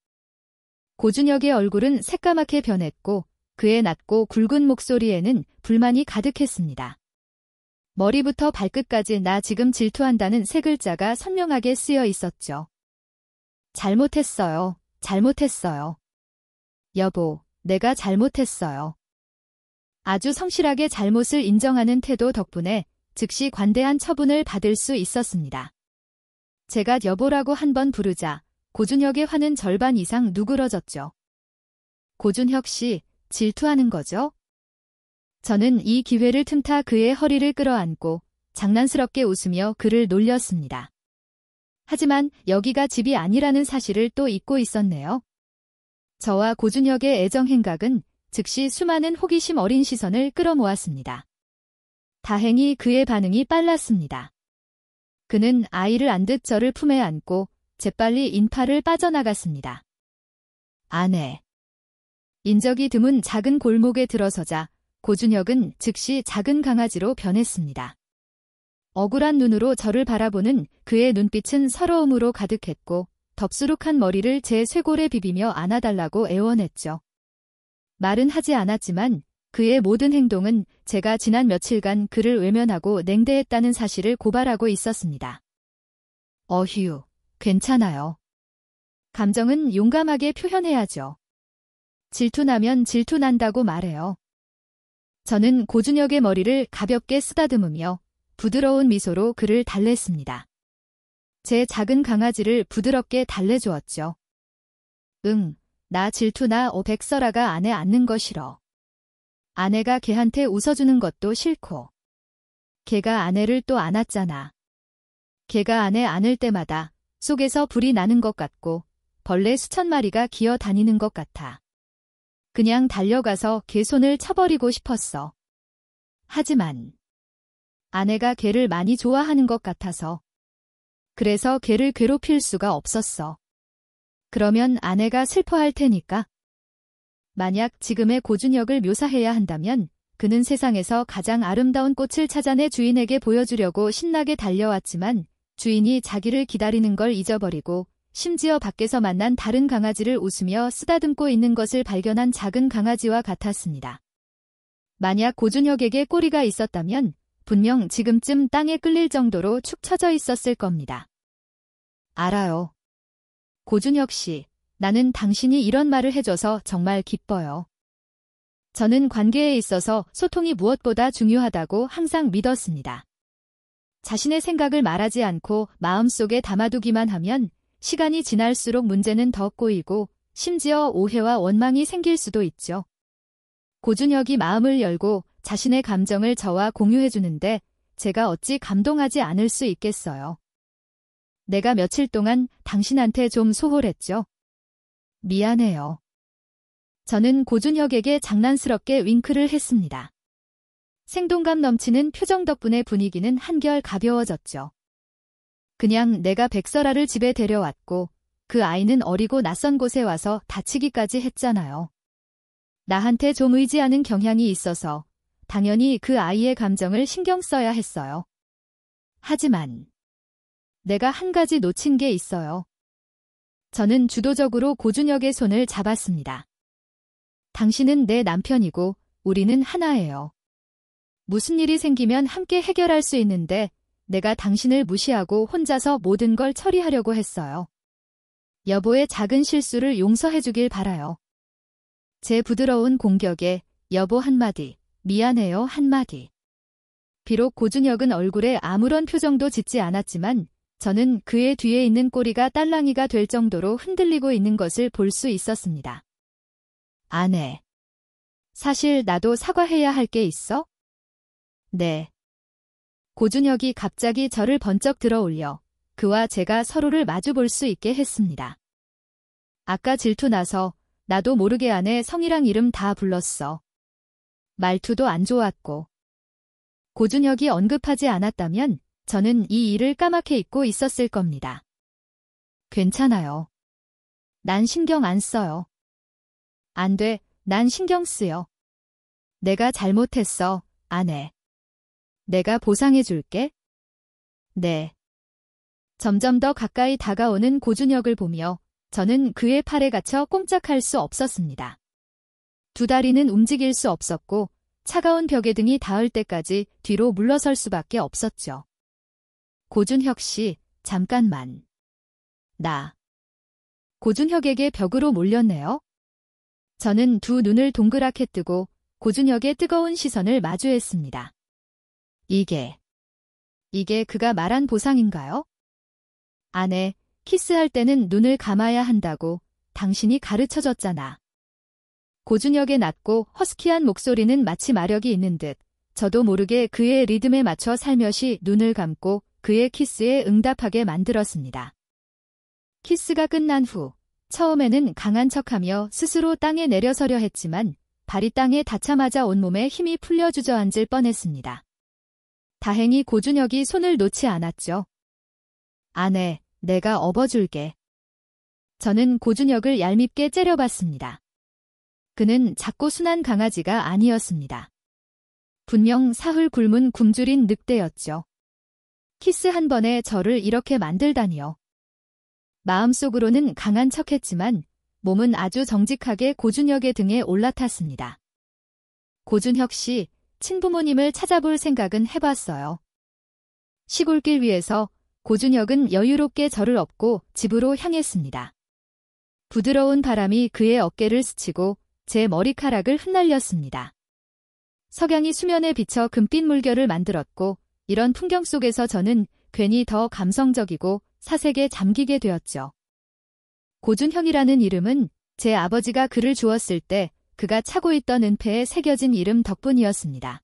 고준혁의 얼굴은 새까맣게 변했고 그의 낮고 굵은 목소리에는 불만이 가득했습니다. 머리부터 발끝까지 나 지금 질투한다는 세 글자가 선명하게 쓰여 있었죠. 잘못했어요. 여보, 내가 잘못했어요. 아주 성실하게 잘못을 인정하는 태도 덕분에 즉시 관대한 처분을 받을 수 있었습니다. 제가 여보라고 한 번 부르자 고준혁의 화는 절반 이상 누그러졌죠. 고준혁 씨, 질투하는 거죠? 저는 이 기회를 틈타 그의 허리를 끌어안고 장난스럽게 웃으며 그를 놀렸습니다. 하지만 여기가 집이 아니라는 사실을 또 잊고 있었네요. 저와 고준혁의 애정 행각은 즉시 수많은 호기심 어린 시선을 끌어모았습니다. 다행히 그의 반응이 빨랐습니다. 그는 아이를 안듯 저를 품에 안고 재빨리 인파를 빠져나갔습니다. 아내. 인적이 드문 작은 골목에 들어서자 고준혁은 즉시 작은 강아지로 변했습니다. 억울한 눈으로 저를 바라보는 그의 눈빛은 서러움으로 가득했고 덥수룩한 머리를 제 쇄골에 비비며 안아달라고 애원했죠. 말은 하지 않았지만 그의 모든 행동은 제가 지난 며칠간 그를 외면하고 냉대했다는 사실을 고발하고 있었습니다. 어휴, 괜찮아요. 감정은 용감하게 표현해야죠. 질투나면 질투난다고 말해요. 저는 고준혁의 머리를 가볍게 쓰다듬으며 부드러운 미소로 그를 달랬습니다. 제 작은 강아지를 부드럽게 달래주었죠. 나 질투나 백설아가 아내 안는 거 싫어. 아내가 걔한테 웃어주는 것도 싫고. 걔가 아내를 또 안았잖아. 걔가 아내 안을 때마다 속에서 불이 나는 것 같고 벌레 수천 마리가 기어 다니는 것 같아. 그냥 달려가서 걔 손을 쳐버리고 싶었어. 하지만 아내가 걔를 많이 좋아하는 것 같아서. 그래서 걔를 괴롭힐 수가 없었어. 그러면 아내가 슬퍼할 테니까. 만약 지금의 고준혁을 묘사해야 한다면 그는 세상에서 가장 아름다운 꽃을 찾아내 주인에게 보여주려고 신나게 달려왔지만 주인이 자기를 기다리는 걸 잊어버리고 심지어 밖에서 만난 다른 강아지를 웃으며 쓰다듬고 있는 것을 발견한 작은 강아지와 같았습니다. 만약 고준혁에게 꼬리가 있었다면 분명 지금쯤 땅에 끌릴 정도로 축 처져 있었을 겁니다. 알아요. 고준혁 씨, 나는 당신이 이런 말을 해줘서 정말 기뻐요. 저는 관계에 있어서 소통이 무엇보다 중요하다고 항상 믿었습니다. 자신의 생각을 말하지 않고 마음속에 담아두기만 하면 시간이 지날수록 문제는 더 꼬이고 심지어 오해와 원망이 생길 수도 있죠. 고준혁이 마음을 열고 자신의 감정을 저와 공유해주는데 제가 어찌 감동하지 않을 수 있겠어요. 내가 며칠 동안 당신한테 좀 소홀했죠. 미안해요. 저는 고준혁에게 장난스럽게 윙크를 했습니다. 생동감 넘치는 표정 덕분에 분위기는 한결 가벼워졌죠. 그냥 내가 백설아를 집에 데려왔고 그 아이는 어리고 낯선 곳에 와서 다치기까지 했잖아요. 나한테 좀 의지하는 경향이 있어서 당연히 그 아이의 감정을 신경 써야 했어요. 하지만 내가 한 가지 놓친 게 있어요. 저는 주도적으로 고준혁의 손을 잡았습니다. 당신은 내 남편이고 우리는 하나예요. 무슨 일이 생기면 함께 해결할 수 있는데 내가 당신을 무시하고 혼자서 모든 걸 처리하려고 했어요. 여보의 작은 실수를 용서해주길 바라요. 제 부드러운 공격에 여보 한마디, 미안해요 한마디. 비록 고준혁은 얼굴에 아무런 표정도 짓지 않았지만 저는 그의 뒤에 있는 꼬리가 딸랑이가 될 정도로 흔들리고 있는 것을 볼 수 있었습니다. 아내. 사실 나도 사과해야 할 게 있어? 네. 고준혁이 갑자기 저를 번쩍 들어올려 그와 제가 서로를 마주 볼 수 있게 했습니다. 아까 질투나서 나도 모르게 아내 성이랑 이름 다 불렀어. 말투도 안 좋았고. 고준혁이 언급하지 않았다면 저는 이 일을 까맣게 잊고 있었을 겁니다. 괜찮아요. 난 신경 안 써요. 안 돼, 난 신경 쓰여. 내가 잘못했어, 아내. 내가 보상해줄게. 네. 점점 더 가까이 다가오는 고준혁을 보며 저는 그의 팔에 갇혀 꼼짝할 수 없었습니다. 두 다리는 움직일 수 없었고 차가운 벽에 등이 닿을 때까지 뒤로 물러설 수밖에 없었죠. 고준혁 씨, 잠깐만. 고준혁에게 벽으로 몰렸네요. 저는 두 눈을 동그랗게 뜨고 고준혁의 뜨거운 시선을 마주했습니다. 이게 그가 말한 보상인가요? 아내, 키스할 때는 눈을 감아야 한다고 당신이 가르쳐줬잖아. 고준혁의 낮고 허스키한 목소리는 마치 마력이 있는 듯 저도 모르게 그의 리듬에 맞춰 살며시 눈을 감고 그의 키스에 응답하게 만들었습니다. 키스가 끝난 후 처음에는 강한 척하며 스스로 땅에 내려서려 했지만 발이 땅에 닿자마자 온몸에 힘이 풀려 주저앉을 뻔했습니다. 다행히 고준혁이 손을 놓지 않았죠. 아내, 내가 업어줄게. 저는 고준혁을 얄밉게 째려봤습니다. 그는 작고 순한 강아지가 아니었습니다. 분명 사흘 굶은 굶주린 늑대였죠. 키스 한 번에 저를 이렇게 만들다니요. 마음속으로는 강한 척했지만 몸은 아주 정직하게 고준혁의 등에 올라탔습니다. 고준혁 씨, 친부모님을 찾아볼 생각은 해봤어요. 시골길 위에서 고준혁은 여유롭게 저를 업고 집으로 향했습니다. 부드러운 바람이 그의 어깨를 스치고 제 머리카락을 흩날렸습니다. 석양이 수면에 비쳐 금빛 물결을 만들었고 이런 풍경 속에서 저는 괜히 더 감성적이고 사색에 잠기게 되었죠. 고준형이라는 이름은 제 아버지가 그를 주었을 때 그가 차고 있던 은폐에 새겨진 이름 덕분이었습니다.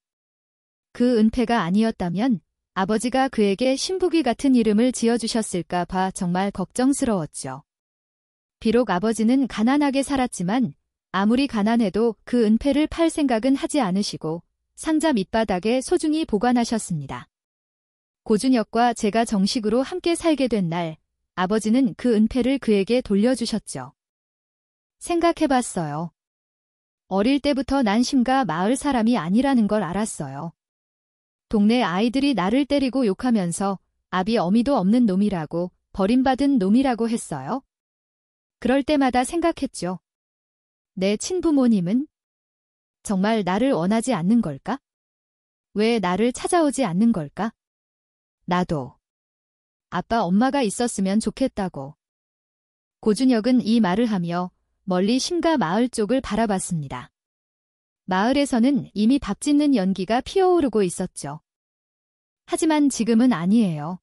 그 은폐가 아니었다면 아버지가 그에게 신부귀 같은 이름을 지어주셨을까 봐 정말 걱정스러웠죠. 비록 아버지는 가난하게 살았지만 아무리 가난해도 그 은폐를 팔 생각은 하지 않으시고 상자 밑바닥에 소중히 보관하셨습니다. 고준혁과 제가 정식으로 함께 살게 된 날, 아버지는 그 은폐를 그에게 돌려주셨죠. 생각해봤어요. 어릴 때부터 난 심가 마을 사람이 아니라는 걸 알았어요. 동네 아이들이 나를 때리고 욕하면서 아비 어미도 없는 놈이라고, 버림받은 놈이라고 했어요. 그럴 때마다 생각했죠. 내 친부모님은 정말 나를 원하지 않는 걸까? 왜 나를 찾아오지 않는 걸까? 나도 아빠 엄마가 있었으면 좋겠다고. 고준혁은 이 말을 하며 멀리 심가 마을 쪽을 바라봤습니다. 마을에서는 이미 밥 짓는 연기가 피어오르고 있었죠. 하지만 지금은 아니에요.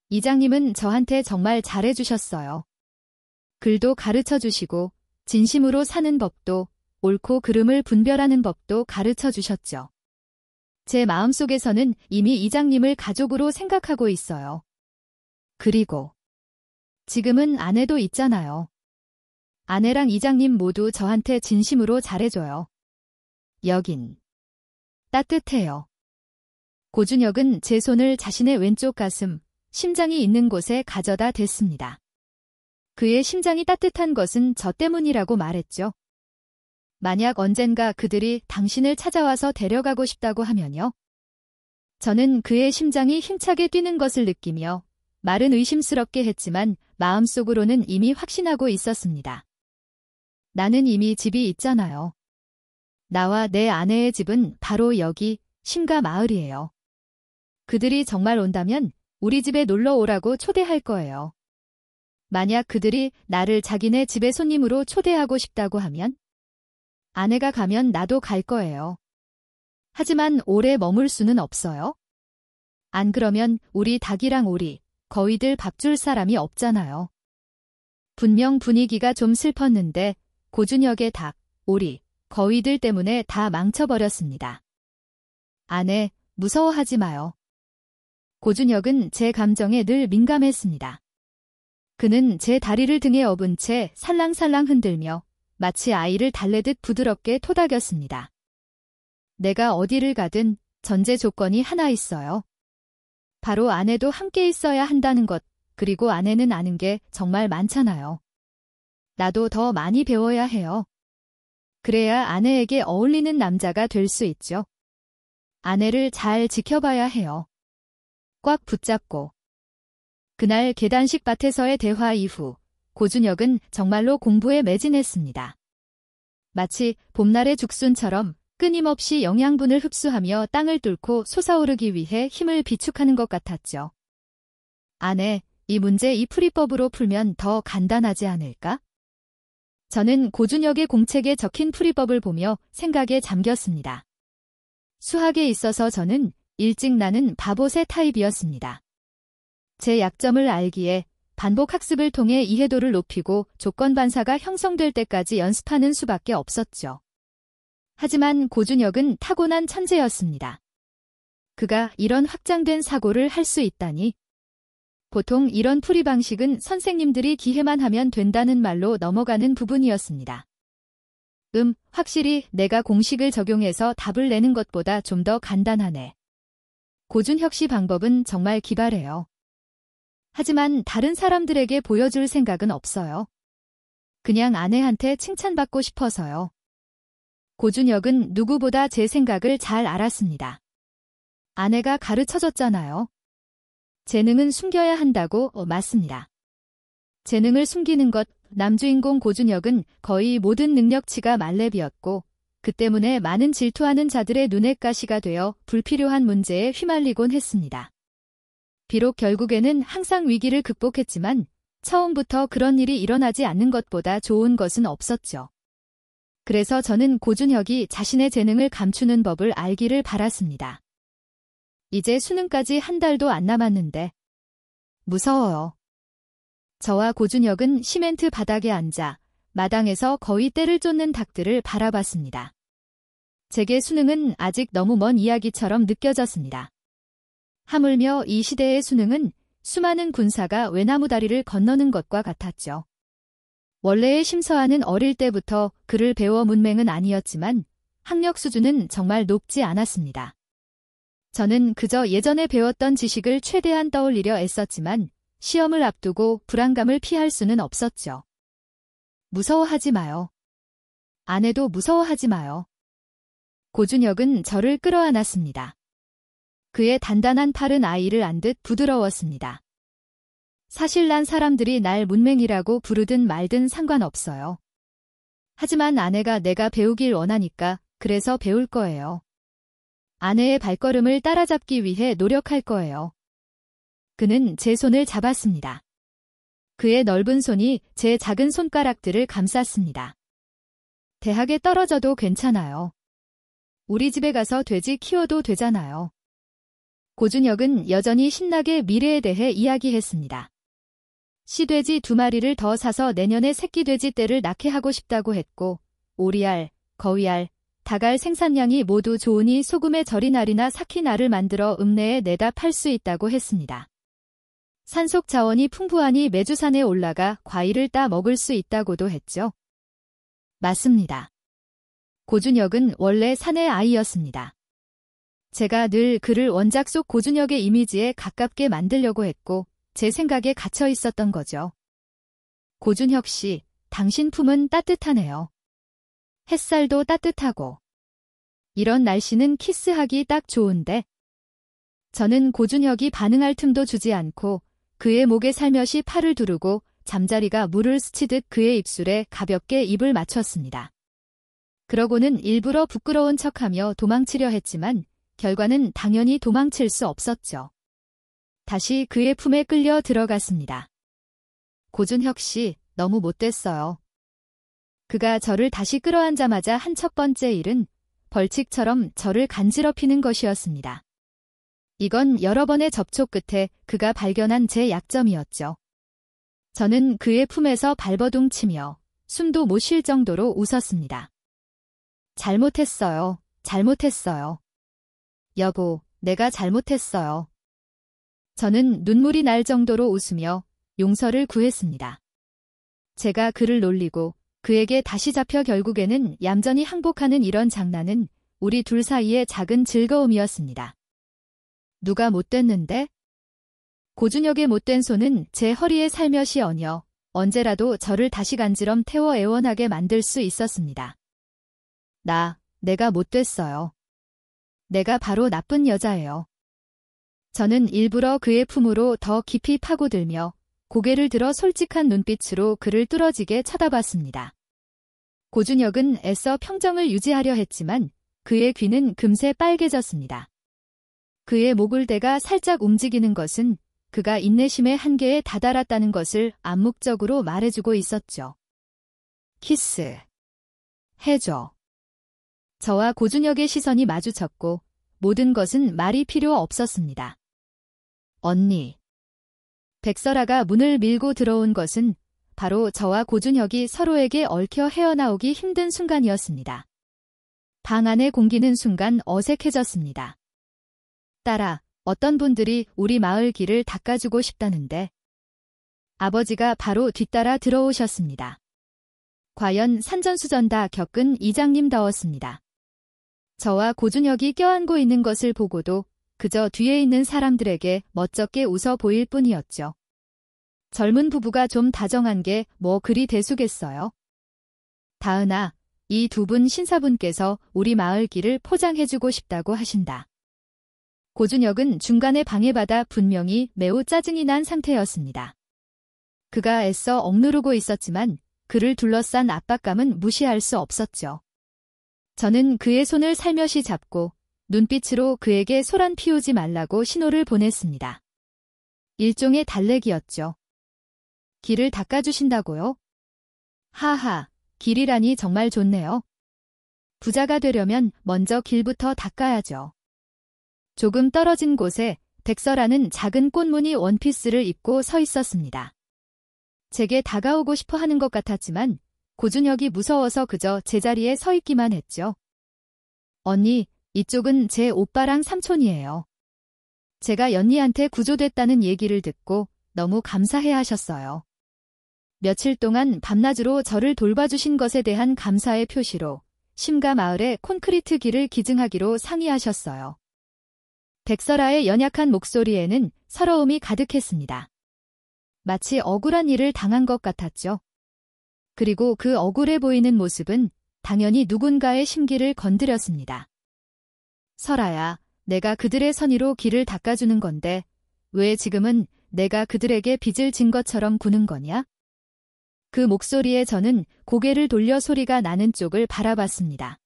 이장님은 저한테 정말 잘해주셨어요. 글도 가르쳐주시고 진심으로 사는 법도, 옳고 그름을 분별하는 법도 가르쳐주셨죠. 제 마음속에서는 이미 이장님을 가족으로 생각하고 있어요. 그리고 지금은 아내도 있잖아요. 아내랑 이장님 모두 저한테 진심으로 잘해줘요. 여긴 따뜻해요. 고준혁은 제 손을 자신의 왼쪽 가슴, 심장이 있는 곳에 가져다 댔습니다. 그의 심장이 따뜻한 것은 저 때문이라고 말했죠. 만약 언젠가 그들이 당신을 찾아와서 데려가고 싶다고 하면요. 저는 그의 심장이 힘차게 뛰는 것을 느끼며 말은 의심스럽게 했지만 마음속으로는 이미 확신하고 있었습니다. 나는 이미 집이 있잖아요. 나와 내 아내의 집은 바로 여기 심가 마을이에요. 그들이 정말 온다면 우리 집에 놀러 오라고 초대할 거예요. 만약 그들이 나를 자기네 집에 손님으로 초대하고 싶다고 하면 아내가 가면 나도 갈 거예요. 하지만 오래 머물 수는 없어요. 안 그러면 우리 닭이랑 오리, 거위들 밥 줄 사람이 없잖아요. 분명 분위기가 좀 슬펐는데 고준혁의 닭, 오리, 거위들 때문에 다 망쳐버렸습니다. 아내, 무서워하지 마요. 고준혁은 제 감정에 늘 민감했습니다. 그는 제 다리를 등에 업은 채 살랑살랑 흔들며 마치 아이를 달래듯 부드럽게 토닥였습니다. 내가 어디를 가든 전제 조건이 하나 있어요. 바로 아내도 함께 있어야 한다는 것, 그리고 아내는 아는 게 정말 많잖아요. 나도 더 많이 배워야 해요. 그래야 아내에게 어울리는 남자가 될 수 있죠. 아내를 잘 지켜봐야 해요. 꽉 붙잡고. 그날 계단식 밭에서의 대화 이후 고준혁은 정말로 공부에 매진했습니다. 마치 봄날의 죽순처럼 끊임없이 영양분을 흡수하며 땅을 뚫고 솟아오르기 위해 힘을 비축하는 것 같았죠. 아내, 이 문제 이 풀이법으로 풀면 더 간단하지 않을까? 저는 고준혁의 공책에 적힌 풀이법을 보며 생각에 잠겼습니다. 수학에 있어서 저는 일찍 나는 바보새 타입이었습니다. 제 약점을 알기에 반복 학습을 통해 이해도를 높이고 조건 반사가 형성될 때까지 연습하는 수밖에 없었죠. 하지만 고준혁은 타고난 천재였습니다. 그가 이런 확장된 사고를 할 수 있다니. 보통 이런 풀이 방식은 선생님들이 기회만 하면 된다는 말로 넘어가는 부분이었습니다. 확실히 내가 공식을 적용해서 답을 내는 것보다 좀 더 간단하네. 고준혁 씨 방법은 정말 기발해요. 하지만 다른 사람들에게 보여줄 생각은 없어요. 그냥 아내한테 칭찬받고 싶어서요. 고준혁은 누구보다 제 생각을 잘 알았습니다. 아내가 가르쳐줬잖아요. 재능은 숨겨야 한다고 맞습니다. 재능을 숨기는 것, 남주인공 고준혁은 거의 모든 능력치가 만렙이었고 그 때문에 많은 질투하는 자들의 눈엣 가시가 되어 불필요한 문제에 휘말리곤 했습니다. 비록 결국에는 항상 위기를 극복했지만 처음부터 그런 일이 일어나지 않는 것보다 좋은 것은 없었죠. 그래서 저는 고준혁이 자신의 재능을 감추는 법을 알기를 바랐습니다. 이제 수능까지 한 달도 안 남았는데 무서워요. 저와 고준혁은 시멘트 바닥에 앉아 마당에서 거의 때를 쫓는 닭들을 바라봤습니다. 제게 수능은 아직 너무 먼 이야기처럼 느껴졌습니다. 하물며 이 시대의 수능은 수많은 군사가 외나무 다리를 건너는 것과 같았죠. 원래의 심서아는 어릴 때부터 글을 배워 문맹은 아니었지만 학력 수준은 정말 높지 않았습니다. 저는 그저 예전에 배웠던 지식을 최대한 떠올리려 애썼지만 시험을 앞두고 불안감을 피할 수는 없었죠. 무서워하지 마요. 아내도 무서워하지 마요. 고준혁은 저를 끌어안았습니다. 그의 단단한 팔은 아이를 안듯 부드러웠습니다. 사실 난 사람들이 날 문맹이라고 부르든 말든 상관없어요. 하지만 아내가 내가 배우길 원하니까 그래서 배울 거예요. 아내의 발걸음을 따라잡기 위해 노력할 거예요. 그는 제 손을 잡았습니다. 그의 넓은 손이 제 작은 손가락들을 감쌌습니다. 대학에 떨어져도 괜찮아요. 우리 집에 가서 돼지 키워도 되잖아요. 고준혁은 여전히 신나게 미래에 대해 이야기했습니다. 시돼지 2마리를 더 사서 내년에 새끼돼지 떼를 낳게 하고 싶다고 했고, 오리알, 거위알, 닭알 생산량이 모두 좋으니 소금에 절인 알이나 삭힌 알을 만들어 읍내에 내다 팔 수 있다고 했습니다. 산속 자원이 풍부하니 매주 산에 올라가 과일을 따 먹을 수 있다고도 했죠. 맞습니다. 고준혁은 원래 산의 아이였습니다. 제가 늘 그를 원작 속 고준혁의 이미지에 가깝게 만들려고 했고 제 생각에 갇혀 있었던 거죠. 고준혁 씨, 당신 품은 따뜻하네요. 햇살도 따뜻하고. 이런 날씨는 키스하기 딱 좋은데. 저는 고준혁이 반응할 틈도 주지 않고 그의 목에 살며시 팔을 두르고 잠자리가 물을 스치듯 그의 입술에 가볍게 입을 맞췄습니다. 그러고는 일부러 부끄러운 척하며 도망치려 했지만 결과는 당연히 도망칠 수 없었죠. 다시 그의 품에 끌려 들어갔습니다. 고준혁 씨, 너무 못됐어요. 그가 저를 다시 끌어안자마자 한 첫 번째 일은 벌칙처럼 저를 간지럽히는 것이었습니다. 이건 여러 번의 접촉 끝에 그가 발견한 제 약점이었죠. 저는 그의 품에서 발버둥 치며 숨도 못 쉴 정도로 웃었습니다. 잘못했어요. 잘못했어요. 여보, 내가 잘못했어요. 저는 눈물이 날 정도로 웃으며 용서를 구했습니다. 제가 그를 놀리고 그에게 다시 잡혀 결국에는 얌전히 항복하는 이런 장난은 우리 둘 사이의 작은 즐거움이었습니다. 누가 못됐는데? 고준혁의 못된 손은 제 허리에 살며시 얹어 언제라도 저를 다시 간지럼 태워 애원하게 만들 수 있었습니다. 내가 못됐어요. 내가 바로 나쁜 여자예요. 저는 일부러 그의 품으로 더 깊이 파고들며 고개를 들어 솔직한 눈빛으로 그를 뚫어지게 쳐다봤습니다. 고준혁은 애써 평정을 유지하려 했지만 그의 귀는 금세 빨개졌습니다. 그의 목을대가 살짝 움직이는 것은 그가 인내심의 한계에 다다랐다는 것을 암묵적으로 말해주고 있었죠. 키스. 해줘. 저와 고준혁의 시선이 마주쳤고 모든 것은 말이 필요 없었습니다. 언니. 백설아가 문을 밀고 들어온 것은 바로 저와 고준혁이 서로에게 얽혀 헤어나오기 힘든 순간이었습니다. 방 안의 공기는 순간 어색해졌습니다. 딸아, 어떤 분들이 우리 마을 길을 닦아주고 싶다는데. 아버지가 바로 뒤따라 들어오셨습니다. 과연 산전수전 다 겪은 이장님다웠습니다. 저와 고준혁이 껴안고 있는 것을 보고도 그저 뒤에 있는 사람들에게 멋쩍게 웃어 보일 뿐이었죠. 젊은 부부가 좀 다정한 게 뭐 그리 대수겠어요. 다은아, 이 두 분 신사분께서 우리 마을 길을 포장해주고 싶다고 하신다. 고준혁은 중간에 방해받아 분명히 매우 짜증이 난 상태였습니다. 그가 애써 억누르고 있었지만 그를 둘러싼 압박감은 무시할 수 없었죠. 저는 그의 손을 살며시 잡고 눈빛으로 그에게 소란 피우지 말라고 신호를 보냈습니다. 일종의 달래기였죠. 길을 닦아주신다고요? 하하, 길이라니 정말 좋네요. 부자가 되려면 먼저 길부터 닦아야죠. 조금 떨어진 곳에 백설아는 작은 꽃무늬 원피스를 입고 서 있었습니다. 제게 다가오고 싶어 하는 것 같았지만 고준혁이 무서워서 그저 제자리에 서 있기만 했죠. 언니, 이쪽은 제 오빠랑 삼촌이에요. 제가 연니한테 구조됐다는 얘기를 듣고 너무 감사해 하셨어요. 며칠 동안 밤낮으로 저를 돌봐주신 것에 대한 감사의 표시로 심가 마을에 콘크리트 길을 기증하기로 상의하셨어요. 백설아의 연약한 목소리에는 서러움이 가득했습니다. 마치 억울한 일을 당한 것 같았죠. 그리고 그 억울해 보이는 모습은 당연히 누군가의 심기를 건드렸습니다. 설아야, 내가 그들의 선의로 길을 닦아주는 건데 왜 지금은 내가 그들에게 빚을 진 것처럼 구는 거냐? 그 목소리에 저는 고개를 돌려 소리가 나는 쪽을 바라봤습니다.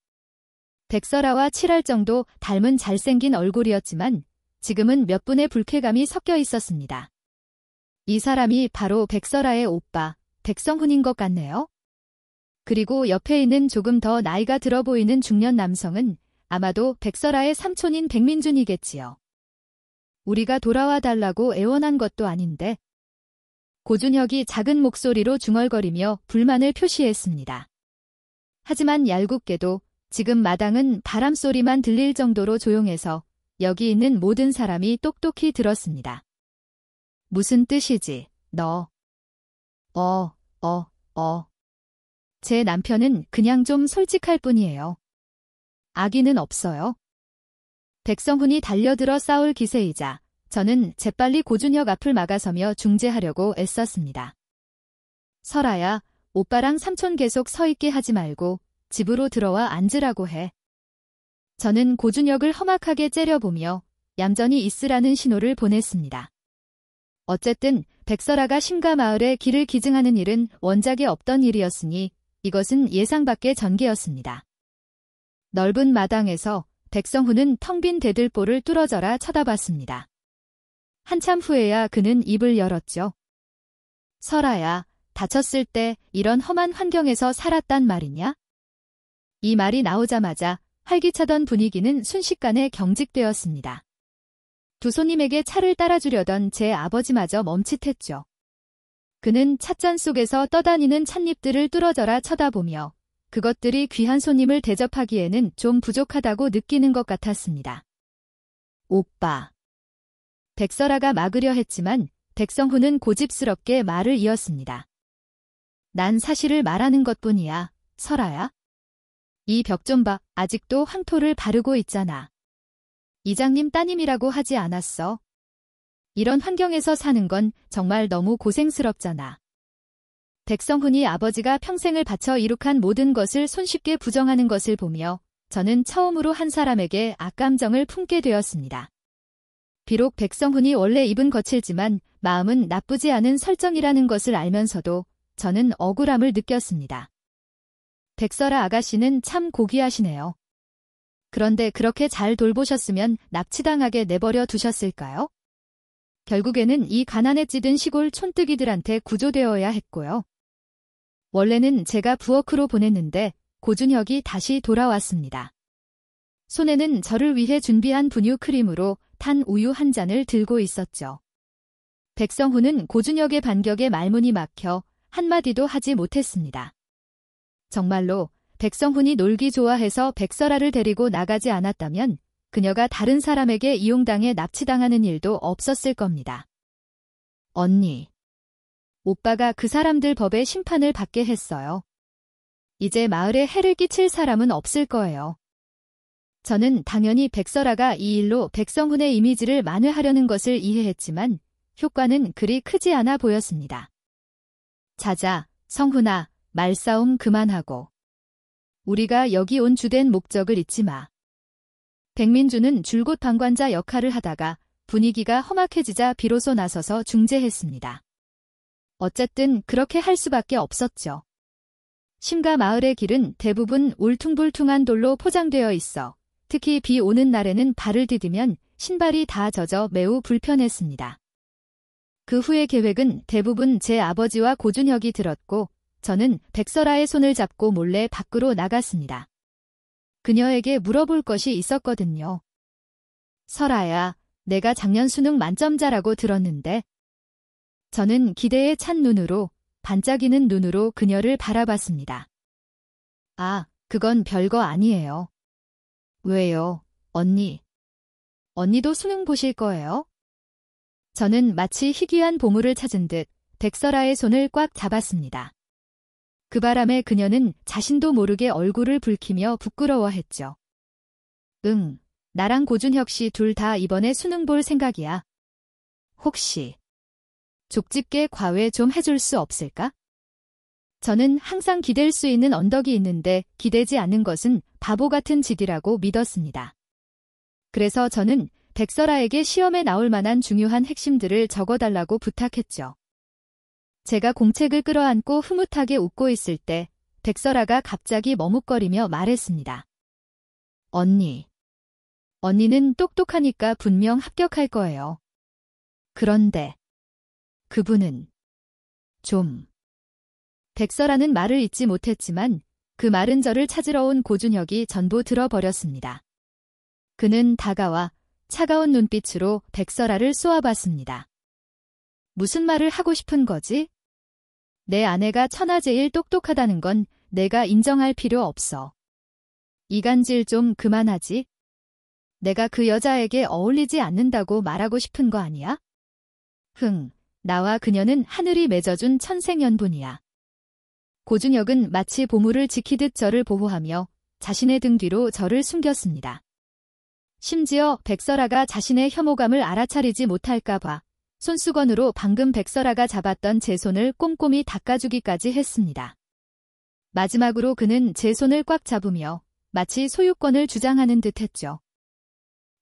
백설아와 칠할 정도 닮은 잘생긴 얼굴이었지만 지금은 몇 분의 불쾌감이 섞여 있었습니다. 이 사람이 바로 백설아의 오빠, 백성훈인 것 같네요. 그리고 옆에 있는 조금 더 나이가 들어 보이는 중년 남성은 아마도 백설아의 삼촌인 백민준이겠지요. 우리가 돌아와 달라고 애원한 것도 아닌데. 고준혁이 작은 목소리로 중얼거리며 불만을 표시했습니다. 하지만 얄궂게도 지금 마당은 바람소리만 들릴 정도로 조용해서 여기 있는 모든 사람이 똑똑히 들었습니다. 무슨 뜻이지, 너? 제 남편은 그냥 좀 솔직할 뿐이에요. 악의는 없어요. 백성훈이 달려들어 싸울 기세이자 저는 재빨리 고준혁 앞을 막아서며 중재하려고 애썼습니다. 설아야, 오빠랑 삼촌 계속 서 있게 하지 말고 집으로 들어와 앉으라고 해. 저는 고준혁을 험악하게 째려보며 얌전히 있으라는 신호를 보냈습니다. 어쨌든 백설아가 심가 마을에 길을 기증하는 일은 원작에 없던 일이었으니 이것은 예상 밖의 전개였습니다. 넓은 마당에서 백성훈은 텅 빈 대들보를 뚫어져라 쳐다봤습니다. 한참 후에야 그는 입을 열었죠. 설아야, 다쳤을 때 이런 험한 환경에서 살았단 말이냐? 이 말이 나오자마자 활기차던 분위기는 순식간에 경직되었습니다. 두 손님에게 차를 따라주려던 제 아버지마저 멈칫했죠. 그는 찻잔 속에서 떠다니는 찻잎들을 뚫어져라 쳐다보며 그것들이 귀한 손님을 대접하기에는 좀 부족하다고 느끼는 것 같았습니다. 오빠. 백설아가 막으려 했지만 백성훈은 고집스럽게 말을 이었습니다. 난 사실을 말하는 것뿐이야, 설아야. 이 벽 좀 봐, 아직도 황토를 바르고 있잖아. 이장님 따님이라고 하지 않았어. 이런 환경에서 사는 건 정말 너무 고생스럽잖아. 백성훈이 아버지가 평생을 바쳐 이룩한 모든 것을 손쉽게 부정하는 것을 보며 저는 처음으로 한 사람에게 악감정을 품게 되었습니다. 비록 백성훈이 원래 입은 거칠지만 마음은 나쁘지 않은 설정이라는 것을 알면서도 저는 억울함을 느꼈습니다. 백설아 아가씨는 참 고귀하시네요. 그런데 그렇게 잘 돌보셨으면 납치당하게 내버려 두셨을까요? 결국에는 이 가난에 찌든 시골 촌뜨기들한테 구조되어야 했고요. 원래는 제가 부엌으로 보냈는데 고준혁이 다시 돌아왔습니다. 손에는 저를 위해 준비한 분유 크림으로 탄 우유 한 잔을 들고 있었죠. 백성훈은 고준혁의 반격에 말문이 막혀 한마디도 하지 못했습니다. 정말로 백성훈이 놀기 좋아해서 백설아를 데리고 나가지 않았다면 그녀가 다른 사람에게 이용당해 납치당하는 일도 없었을 겁니다. 언니. 오빠가 그 사람들 법의 심판을 받게 했어요. 이제 마을에 해를 끼칠 사람은 없을 거예요. 저는 당연히 백설아가 이 일로 백성훈의 이미지를 만회하려는 것을 이해했지만 효과는 그리 크지 않아 보였습니다. 자자, 성훈아, 말싸움 그만하고. 우리가 여기 온 주된 목적을 잊지 마. 백민주는 줄곧 방관자 역할을 하다가 분위기가 험악해지자 비로소 나서서 중재했습니다. 어쨌든 그렇게 할 수밖에 없었죠. 심가 마을의 길은 대부분 울퉁불퉁한 돌로 포장되어 있어 특히 비 오는 날에는 발을 디디면 신발이 다 젖어 매우 불편했습니다. 그 후의 계획은 대부분 제 아버지와 고준혁이 들었고 저는 백설아의 손을 잡고 몰래 밖으로 나갔습니다. 그녀에게 물어볼 것이 있었거든요. 설아야, 내가 작년 수능 만점자라고 들었는데. 저는 기대에 찬 눈으로, 반짝이는 눈으로 그녀를 바라봤습니다. 아, 그건 별거 아니에요. 왜요, 언니? 언니도 수능 보실 거예요? 저는 마치 희귀한 보물을 찾은 듯 백설아의 손을 꽉 잡았습니다. 그 바람에 그녀는 자신도 모르게 얼굴을 붉히며 부끄러워했죠. 응, 나랑 고준혁 씨 둘 다 이번에 수능 볼 생각이야. 혹시 족집게 과외 좀 해줄 수 없을까? 저는 항상 기댈 수 있는 언덕이 있는데 기대지 않는 것은 바보 같은 짓이라고 믿었습니다. 그래서 저는 백설아에게 시험에 나올 만한 중요한 핵심들을 적어달라고 부탁했죠. 제가 공책을 끌어안고 흐뭇하게 웃고 있을 때 백설아가 갑자기 머뭇거리며 말했습니다. 언니는 똑똑하니까 분명 합격할 거예요. 그런데 그분은 백설아는 말을 잇지 못했지만 그 말은 저를 찾으러 온 고준혁이 전부 들어버렸습니다. 그는 다가와 차가운 눈빛으로 백설아를 쏘아봤습니다. 무슨 말을 하고 싶은 거지? 내 아내가 천하제일 똑똑하다는 건 내가 인정할 필요 없어. 이간질 좀 그만하지. 내가 그 여자에게 어울리지 않는다고 말하고 싶은 거 아니야? 나와 그녀는 하늘이 맺어준 천생연분이야. 고준혁은 마치 보물을 지키듯 저를 보호하며 자신의 등 뒤로 저를 숨겼습니다. 심지어 백설아가 자신의 혐오감을 알아차리지 못할까 봐 손수건으로 방금 백설아가 잡았던 제 손을 꼼꼼히 닦아주기까지 했습니다. 마지막으로 그는 제 손을 꽉 잡으며 마치 소유권을 주장하는 듯 했죠.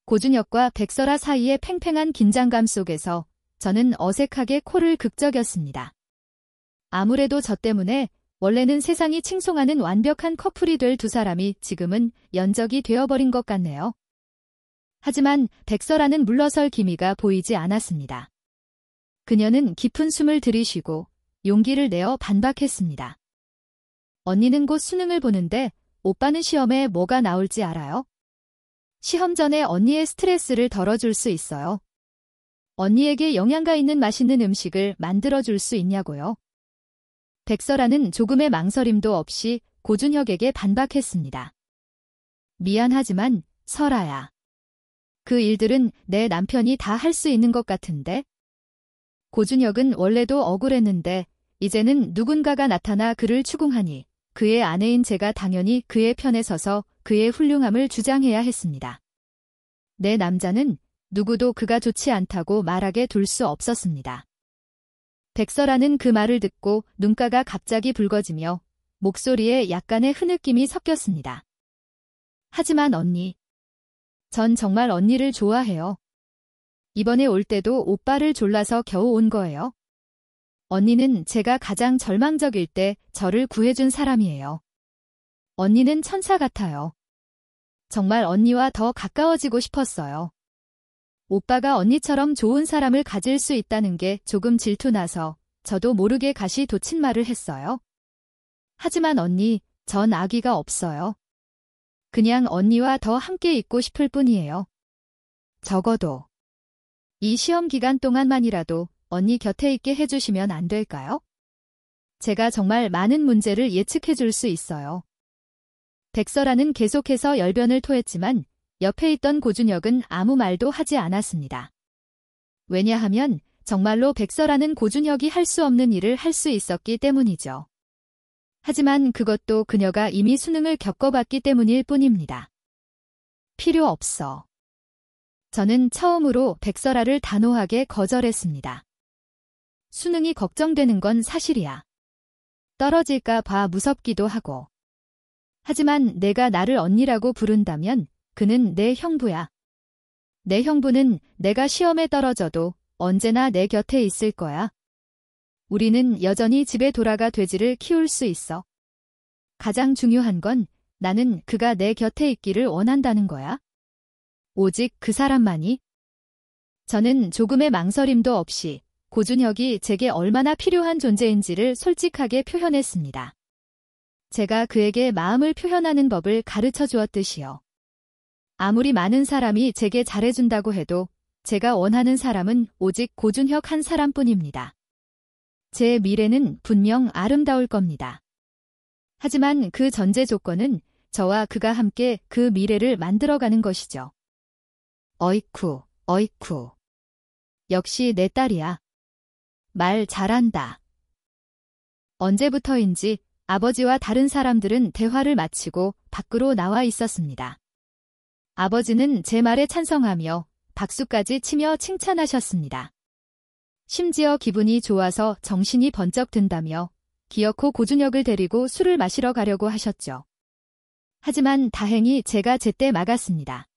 고준혁과 백설아 사이의 팽팽한 긴장감 속에서 저는 어색하게 코를 극적였습니다. 아무래도 저 때문에 원래는 세상이 칭송하는 완벽한 커플이 될 두 사람이 지금은 연적이 되어버린 것 같네요. 하지만 백설아는 물러설 기미가 보이지 않았습니다. 그녀는 깊은 숨을 들이쉬고 용기를 내어 반박했습니다. 언니는 곧 수능을 보는데 오빠는 시험에 뭐가 나올지 알아요? 시험 전에 언니의 스트레스를 덜어줄 수 있어요. 언니에게 영양가 있는 맛있는 음식을 만들어줄 수 있냐고요. 백설아는 조금의 망설임도 없이 고준혁에게 반박했습니다. 미안하지만 설아야. 그 일들은 내 남편이 다 할 수 있는 것 같은데? 고준혁은 원래도 억울했는데 이제는 누군가가 나타나 그를 추궁하니 그의 아내인 제가 당연히 그의 편에 서서 그의 훌륭함을 주장해야 했습니다. 내 남자는 누구도 그가 좋지 않다고 말하게 둘 수 없었습니다. 백설아는 그 말을 듣고 눈가가 갑자기 붉어지며 목소리에 약간의 흐느낌이 섞였습니다. 하지만 언니. 전 정말 언니를 좋아해요. 이번에 올 때도 오빠를 졸라서 겨우 온 거예요. 언니는 제가 가장 절망적일 때 저를 구해준 사람이에요. 언니는 천사 같아요. 정말 언니와 더 가까워지고 싶었어요. 오빠가 언니처럼 좋은 사람을 가질 수 있다는 게 조금 질투나서 저도 모르게 가시 돋친 말을 했어요. 하지만 언니, 전 아기가 없어요. 그냥 언니와 더 함께 있고 싶을 뿐이에요. 적어도 이 시험 기간 동안만이라도 언니 곁에 있게 해주시면 안 될까요? 제가 정말 많은 문제를 예측해 줄 수 있어요. 백설아는 계속해서 열변을 토했지만 옆에 있던 고준혁은 아무 말도 하지 않았습니다. 왜냐하면 정말로 백설아는 고준혁이 할 수 없는 일을 할 수 있었기 때문이죠. 하지만 그것도 그녀가 이미 수능을 겪어봤기 때문일 뿐입니다. 필요 없어. 저는 처음으로 백설아를 단호하게 거절했습니다. 수능이 걱정되는 건 사실이야. 떨어질까 봐 무섭기도 하고. 하지만 내가 나를 언니라고 부른다면 그는 내 형부야. 내 형부는 내가 시험에 떨어져도 언제나 내 곁에 있을 거야. 우리는 여전히 집에 돌아가 돼지를 키울 수 있어. 가장 중요한 건 나는 그가 내 곁에 있기를 원한다는 거야. 오직 그 사람만이. 저는 조금의 망설임도 없이 고준혁이 제게 얼마나 필요한 존재인지를 솔직하게 표현했습니다. 제가 그에게 마음을 표현하는 법을 가르쳐 주었듯이요. 아무리 많은 사람이 제게 잘해준다고 해도 제가 원하는 사람은 오직 고준혁 한 사람뿐입니다. 제 미래는 분명 아름다울 겁니다. 하지만 그 전제 조건은 저와 그가 함께 그 미래를 만들어가는 것이죠. 어이쿠. 역시 내 딸이야. 말 잘한다. 언제부터인지 아버지와 다른 사람들은 대화를 마치고 밖으로 나와 있었습니다. 아버지는 제 말에 찬성하며 박수까지 치며 칭찬하셨습니다. 심지어 기분이 좋아서 정신이 번쩍 든다며 기어코 고준혁을 데리고 술을 마시러 가려고 하셨죠. 하지만 다행히 제가 제때 막았습니다.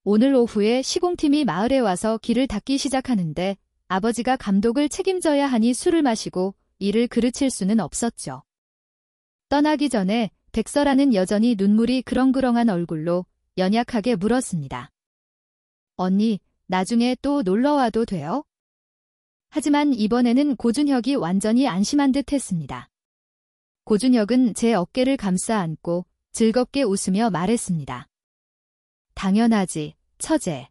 오늘 오후에 시공팀이 마을에 와서 길을 닦기 시작하는데 아버지가 감독을 책임져야 하니 술을 마시고 이를 그르칠 수는 없었죠. 떠나기 전에 백설아는 여전히 눈물이 그렁그렁한 얼굴로 연약하게 물었습니다. 언니, 나중에 또 놀러와도 돼요? 하지만 이번에는 고준혁이 완전히 안심한 듯 했습니다. 고준혁은 제 어깨를 감싸 안고 즐겁게 웃으며 말했습니다. 당연하지, 처제.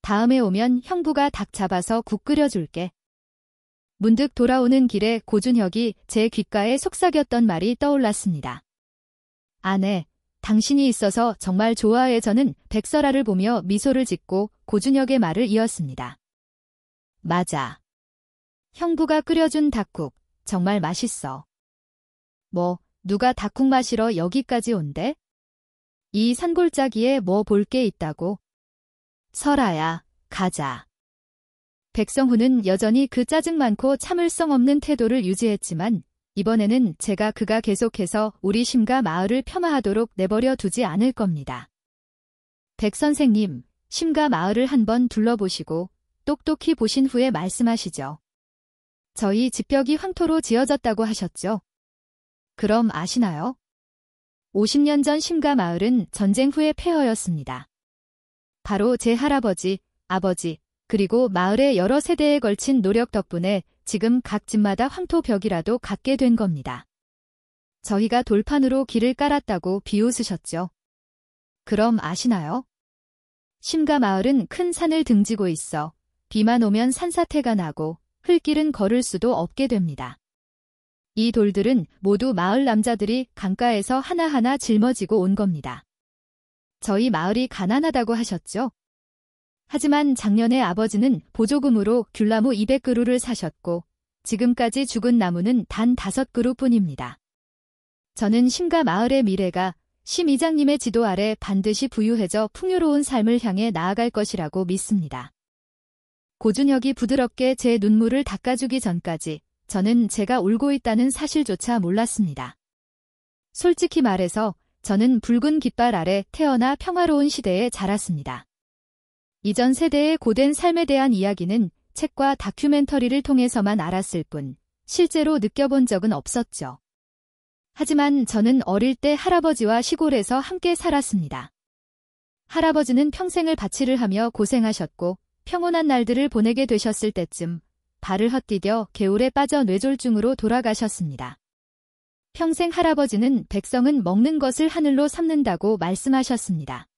다음에 오면 형부가 닭 잡아서 국 끓여줄게. 문득 돌아오는 길에 고준혁이 제 귓가에 속삭였던 말이 떠올랐습니다. 아내, 당신이 있어서 정말 좋아해. 저는 백설아를 보며 미소를 짓고 고준혁의 말을 이었습니다. 맞아. 형부가 끓여준 닭국, 정말 맛있어. 뭐, 누가 닭국 마시러 여기까지 온대? 이 산골짜기에 뭐 볼 게 있다고? 설아야, 가자. 백성훈은 여전히 그 짜증 많고 참을성 없는 태도를 유지했지만 이번에는 제가 그가 계속해서 우리 심가 마을을 폄하하도록 내버려 두지 않을 겁니다. 백 선생님, 심가 마을을 한번 둘러보시고 똑똑히 보신 후에 말씀하시죠. 저희 집벽이 황토로 지어졌다고 하셨죠? 그럼 아시나요? 50년 전 심가 마을은 전쟁 후에 폐허였습니다. 바로 제 할아버지, 아버지, 그리고 마을의 여러 세대에 걸친 노력 덕분에 지금 각 집마다 황토벽이라도 갖게 된 겁니다. 저희가 돌판으로 길을 깔았다고 비웃으셨죠. 그럼 아시나요? 심가 마을은 큰 산을 등지고 있어 비만 오면 산사태가 나고 흙길은 걸을 수도 없게 됩니다. 이 돌들은 모두 마을 남자들이 강가에서 하나하나 짊어지고 온 겁니다. 저희 마을이 가난하다고 하셨죠? 하지만 작년에 아버지는 보조금으로 귤나무 200그루를 사셨고 지금까지 죽은 나무는 단 5그루 뿐입니다. 저는 심가 마을의 미래가 심 이장님의 지도 아래 반드시 부유해져 풍요로운 삶을 향해 나아갈 것이라고 믿습니다. 고준혁이 부드럽게 제 눈물을 닦아주기 전까지 저는 제가 울고 있다는 사실조차 몰랐습니다. 솔직히 말해서 저는 붉은 깃발 아래 태어나 평화로운 시대에 자랐습니다. 이전 세대의 고된 삶에 대한 이야기는 책과 다큐멘터리를 통해서만 알았을 뿐 실제로 느껴본 적은 없었죠. 하지만 저는 어릴 때 할아버지와 시골에서 함께 살았습니다. 할아버지는 평생을 밭일을 하며 고생하셨고 평온한 날들을 보내게 되셨을 때쯤 발을 헛디뎌 개울에 빠져 뇌졸중으로 돌아가셨습니다. 평생 할아버지는 백성은 먹는 것을 하늘로 삼는다고 말씀하셨습니다.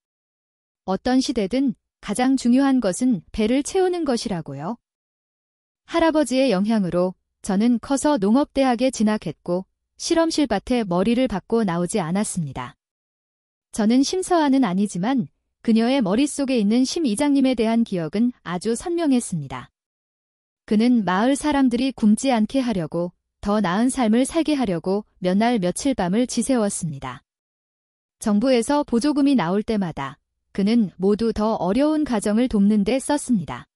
어떤 시대든 가장 중요한 것은 배를 채우는 것이라고요. 할아버지의 영향으로 저는 커서 농업대학에 진학했고 실험실 밭에 머리를 박고 나오지 않았습니다. 저는 심서아는 아니지만 그녀의 머릿속에 있는 심 이장님에 대한 기억은 아주 선명했습니다. 그는 마을 사람들이 굶지 않게 하려고 더 나은 삶을 살게 하려고 몇 날 며칠 밤을 지새웠습니다. 정부에서 보조금이 나올 때마다 그는 모두 더 어려운 가정을 돕는 데 썼습니다.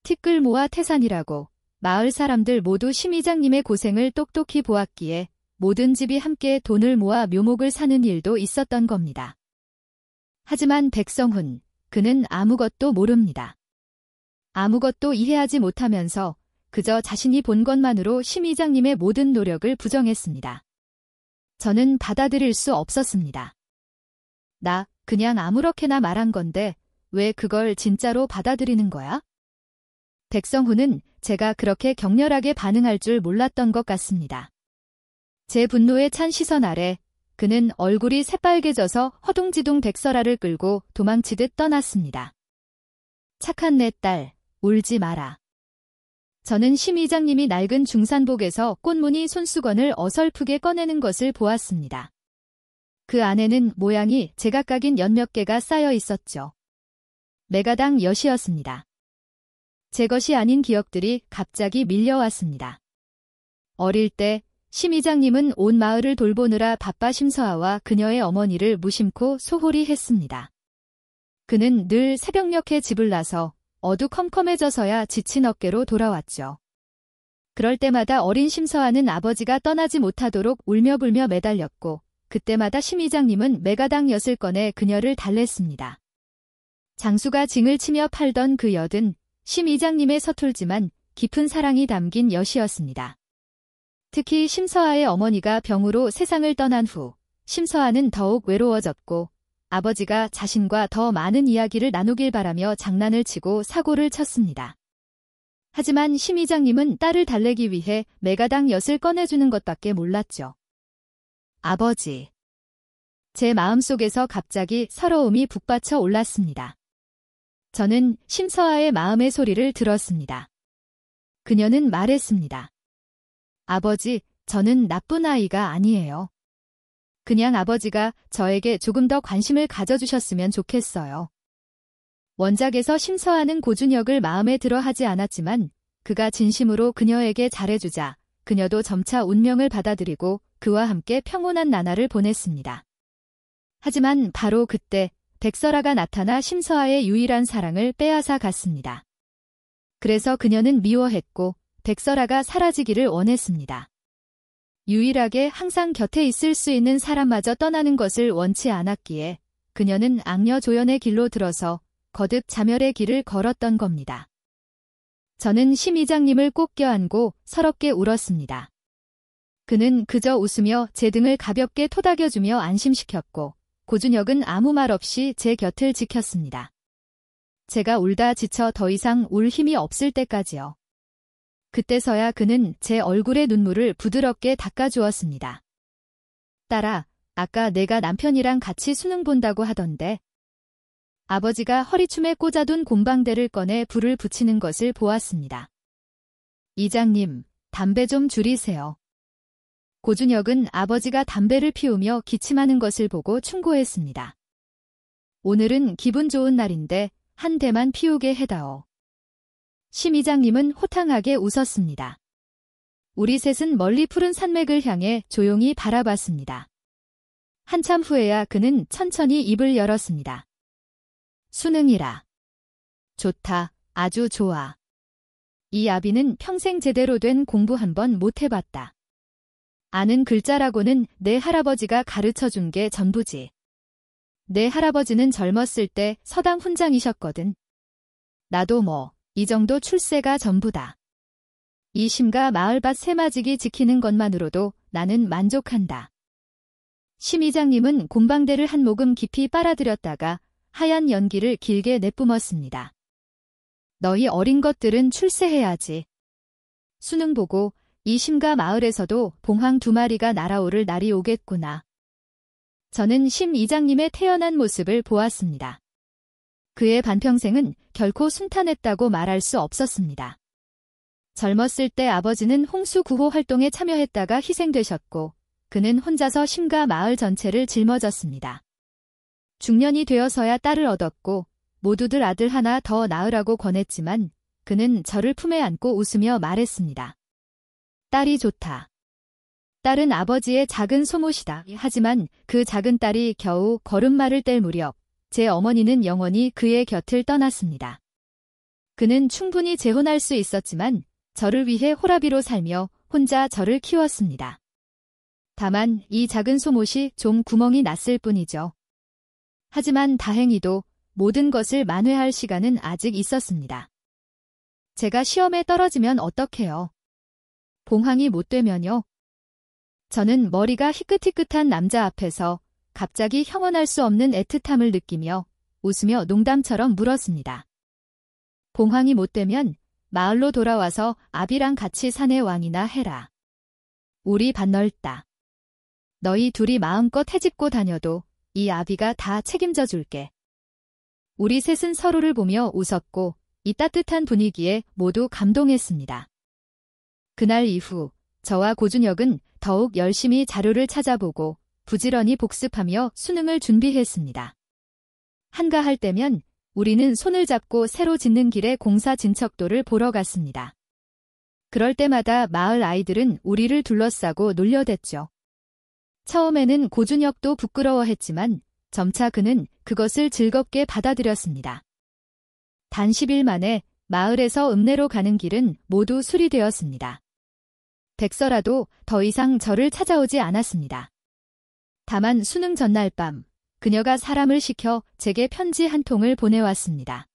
티끌 모아 태산이라고 마을 사람들 모두 심 이장님의 고생을 똑똑히 보았기에 모든 집이 함께 돈을 모아 묘목을 사는 일도 있었던 겁니다. 하지만 백성훈, 그는 아무것도 모릅니다. 아무것도 이해하지 못하면서 그저 자신이 본 것만으로 심 이장님의 모든 노력을 부정했습니다. 저는 받아들일 수 없었습니다. 나 그냥 아무렇게나 말한 건데 왜 그걸 진짜로 받아들이는 거야? 백성훈은 제가 그렇게 격렬하게 반응할 줄 몰랐던 것 같습니다. 제 분노에 찬 시선 아래 그는 얼굴이 새빨개져서 허둥지둥 백설아를 끌고 도망치듯 떠났습니다. 착한 내 딸, 울지 마라. 저는 심 이장님이 낡은 중산복에서 꽃무늬 손수건을 어설프게 꺼내는 것을 보았습니다. 그 안에는 모양이 제각각인 연 몇 개가 쌓여 있었죠. 메가당 엿이었습니다. 제 것이 아닌 기억들이 갑자기 밀려왔습니다. 어릴 때 심 이장님은 온 마을을 돌보느라 바빠 심서아와 그녀의 어머니를 무심코 소홀히 했습니다. 그는 늘 새벽녘에 집을 나서 어두컴컴해져서야 지친 어깨로 돌아왔죠. 그럴 때마다 어린 심서아는 아버지가 떠나지 못하도록 울며불며 매달렸고 그때마다 심 이장님은 메가당 엿을 꺼내 그녀를 달랬습니다. 장수가 징을 치며 팔던 그 엿은 심 이장님의 서툴지만 깊은 사랑이 담긴 엿이었습니다. 특히 심서아의 어머니가 병으로 세상을 떠난 후 심서아는 더욱 외로워졌고 아버지가 자신과 더 많은 이야기를 나누길 바라며 장난을 치고 사고를 쳤습니다. 하지만 심 이장님은 딸을 달래기 위해 메가당 엿을 꺼내주는 것밖에 몰랐죠. 아버지. 제 마음속에서 갑자기 서러움이 북받쳐 올랐습니다. 저는 심서아의 마음의 소리를 들었습니다. 그녀는 말했습니다. 아버지, 저는 나쁜 아이가 아니에요. 그냥 아버지가 저에게 조금 더 관심을 가져주셨으면 좋겠어요. 원작에서 심서아는 고준혁을 마음에 들어 하지 않았지만 그가 진심으로 그녀에게 잘해주자 그녀도 점차 운명을 받아들이고 그와 함께 평온한 나날을 보냈습니다. 하지만 바로 그때 백설아가 나타나 심서아의 유일한 사랑을 빼앗아 갔습니다. 그래서 그녀는 미워했고 백설아가 사라지기를 원했습니다. 유일하게 항상 곁에 있을 수 있는 사람마저 떠나는 것을 원치 않았기에 그녀는 악녀 조연의 길로 들어서 거듭 자멸의 길을 걸었던 겁니다. 저는 심 이장님을 꼭 껴안고 서럽게 울었습니다. 그는 그저 웃으며 제 등을 가볍게 토닥여주며 안심시켰고 고준혁은 아무 말 없이 제 곁을 지켰습니다. 제가 울다 지쳐 더 이상 울 힘이 없을 때까지요. 그때서야 그는 제 얼굴의 눈물을 부드럽게 닦아주었습니다. 딸아, 아까 내가 남편이랑 같이 수능 본다고 하던데. 아버지가 허리춤에 꽂아둔 곰방대를 꺼내 불을 붙이는 것을 보았습니다. 이장님, 담배 좀 줄이세요. 고준혁은 아버지가 담배를 피우며 기침하는 것을 보고 충고했습니다. 오늘은 기분 좋은 날인데 한 대만 피우게 해다오. 심 이장님은 호탕하게 웃었습니다. 우리 셋은 멀리 푸른 산맥을 향해 조용히 바라봤습니다. 한참 후에야 그는 천천히 입을 열었습니다. 수능이라. 좋다, 아주 좋아. 이 아비는 평생 제대로 된 공부 한 번 못 해봤다. 아는 글자라고는 내 할아버지가 가르쳐준 게 전부지. 내 할아버지는 젊었을 때 서당 훈장이셨거든. 나도 뭐 이 정도 출세가 전부다. 이 심가 마을밭 새마지기 지키는 것만으로도 나는 만족한다. 심 이장님은 곰방대를 한 모금 깊이 빨아들였다가 하얀 연기를 길게 내뿜었습니다. 너희 어린 것들은 출세해야지. 수능 보고 이 심가 마을에서도 봉황 2마리가 날아오를 날이 오겠구나. 저는 심 이장님의 태연한 모습을 보았습니다. 그의 반평생은 결코 순탄했다고 말할 수 없었습니다. 젊었을 때 아버지는 홍수 구호 활동에 참여했다가 희생되셨고 그는 혼자서 심가 마을 전체를 짊어졌습니다. 중년이 되어서야 딸을 얻었고 모두들 아들 하나 더 낳으라고 권했지만 그는 저를 품에 안고 웃으며 말했습니다. 딸이 좋다. 딸은 아버지의 작은 소못이다. 하지만 그 작은 딸이 겨우 걸음마를 뗄 무렵 제 어머니는 영원히 그의 곁을 떠났습니다. 그는 충분히 재혼할 수 있었지만 저를 위해 호라비로 살며 혼자 저를 키웠습니다. 다만 이 작은 소못이 좀 구멍이 났을 뿐이죠. 하지만 다행히도 모든 것을 만회할 시간은 아직 있었습니다. 제가 시험에 떨어지면 어떡해요? 봉황이 못 되면요? 저는 머리가 희끗희끗한 남자 앞에서 갑자기 형언할 수 없는 애틋함을 느끼며 웃으며 농담처럼 물었습니다. 봉황이 못 되면 마을로 돌아와서 아비랑 같이 사내 왕이나 해라. 우리 밭 넓다. 너희 둘이 마음껏 해집고 다녀도 이 아비가 다 책임져 줄게. 우리 셋은 서로를 보며 웃었고 이 따뜻한 분위기에 모두 감동했습니다. 그날 이후 저와 고준혁은 더욱 열심히 자료를 찾아보고 부지런히 복습하며 수능을 준비했습니다. 한가할 때면 우리는 손을 잡고 새로 짓는 길의 공사 진척도를 보러 갔습니다. 그럴 때마다 마을 아이들은 우리를 둘러싸고 놀려댔죠. 처음에는 고준혁도 부끄러워했지만 점차 그는 그것을 즐겁게 받아들였습니다. 단 10일 만에 마을에서 읍내로 가는 길은 모두 수리되었습니다. 백설아도 더 이상 저를 찾아오지 않았습니다. 다만 수능 전날 밤, 그녀가 사람을 시켜 제게 편지 한 통을 보내왔습니다.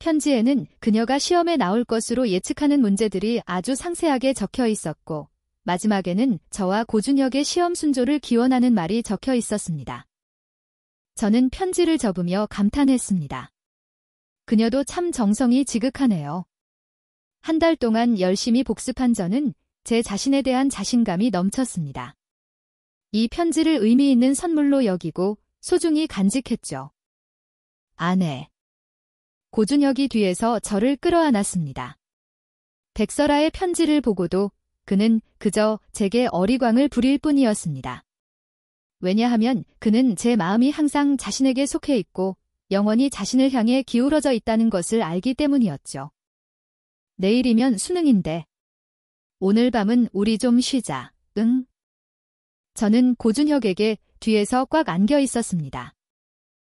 편지에는 그녀가 시험에 나올 것으로 예측하는 문제들이 아주 상세하게 적혀 있었고, 마지막에는 저와 고준혁의 시험 순조를 기원하는 말이 적혀 있었습니다. 저는 편지를 접으며 감탄했습니다. 그녀도 참 정성이 지극하네요. 한 달 동안 열심히 복습한 저는 제 자신에 대한 자신감이 넘쳤습니다. 이 편지를 의미 있는 선물로 여기고 소중히 간직했죠. 아내. 고준혁이 뒤에서 저를 끌어안았습니다. 백설아의 편지를 보고도 그는 그저 제게 어리광을 부릴 뿐이었습니다. 왜냐하면 그는 제 마음이 항상 자신에게 속해 있고 영원히 자신을 향해 기울어져 있다는 것을 알기 때문이었죠. 내일이면 수능인데. 오늘 밤은 우리 좀 쉬자, 응? 저는 고준혁에게 뒤에서 꽉 안겨 있었습니다.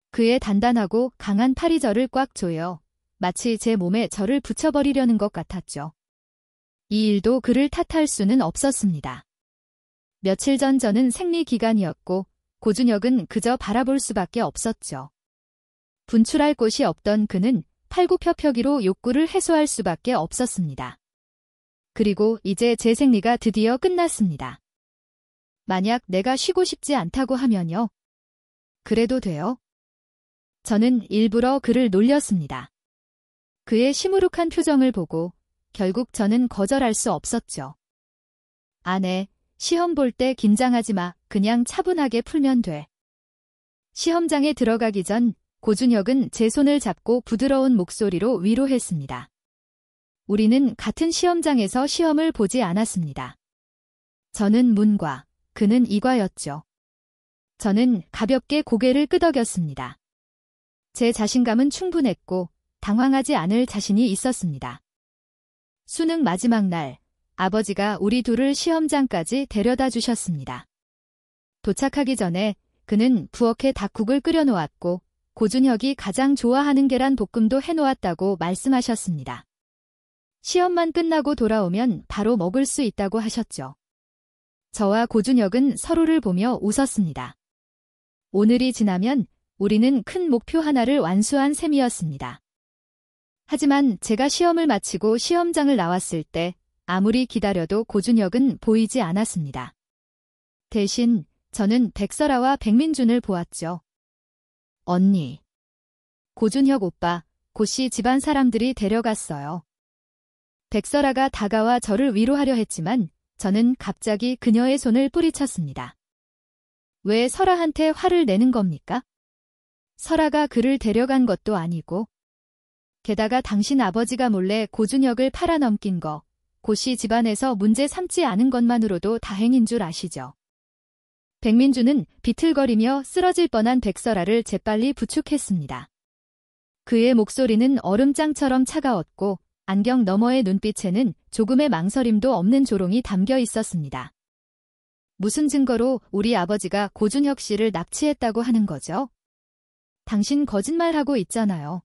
그의 단단하고 강한 팔이 저를 꽉 조여 마치 제 몸에 저를 붙여버리려는 것 같았죠. 이 일도 그를 탓할 수는 없었습니다. 며칠 전 저는 생리기간이었고 고준혁은 그저 바라볼 수밖에 없었죠. 분출할 곳이 없던 그는 팔굽혀펴기로 욕구를 해소할 수밖에 없었습니다. 그리고 이제 제 생리가 드디어 끝났습니다. 만약 내가 쉬고 싶지 않다고 하면요. 그래도 돼요? 저는 일부러 그를 놀렸습니다. 그의 시무룩한 표정을 보고 결국 저는 거절할 수 없었죠. 아내, 시험 볼 때 긴장하지 마. 그냥 차분하게 풀면 돼. 시험장에 들어가기 전 고준혁은 제 손을 잡고 부드러운 목소리로 위로했습니다. 우리는 같은 시험장에서 시험을 보지 않았습니다. 저는 문과, 그는 이과였죠. 저는 가볍게 고개를 끄덕였습니다. 제 자신감은 충분했고 당황하지 않을 자신이 있었습니다. 수능 마지막 날, 아버지가 우리 둘을 시험장까지 데려다 주셨습니다. 도착하기 전에 그는 부엌에 닭국을 끓여놓았고 고준혁이 가장 좋아하는 계란 볶음도 해놓았다고 말씀하셨습니다. 시험만 끝나고 돌아오면 바로 먹을 수 있다고 하셨죠. 저와 고준혁은 서로를 보며 웃었습니다. 오늘이 지나면 우리는 큰 목표 하나를 완수한 셈이었습니다. 하지만 제가 시험을 마치고 시험장을 나왔을 때 아무리 기다려도 고준혁은 보이지 않았습니다. 대신 저는 백설아와 백민준을 보았죠. 언니. 고준혁 오빠, 고씨 집안 사람들이 데려갔어요. 백설아가 다가와 저를 위로하려 했지만 저는 갑자기 그녀의 손을 뿌리쳤습니다. 왜 설아한테 화를 내는 겁니까? 설아가 그를 데려간 것도 아니고. 게다가 당신 아버지가 몰래 고준혁을 팔아넘긴 거, 고씨 집안에서 문제 삼지 않은 것만으로도 다행인 줄 아시죠? 백민주는 비틀거리며 쓰러질 뻔한 백설아를 재빨리 부축했습니다. 그의 목소리는 얼음장처럼 차가웠고 안경 너머의 눈빛에는 조금의 망설임도 없는 조롱이 담겨 있었습니다. 무슨 증거로 우리 아버지가 고준혁 씨를 납치했다고 하는 거죠? 당신 거짓말하고 있잖아요.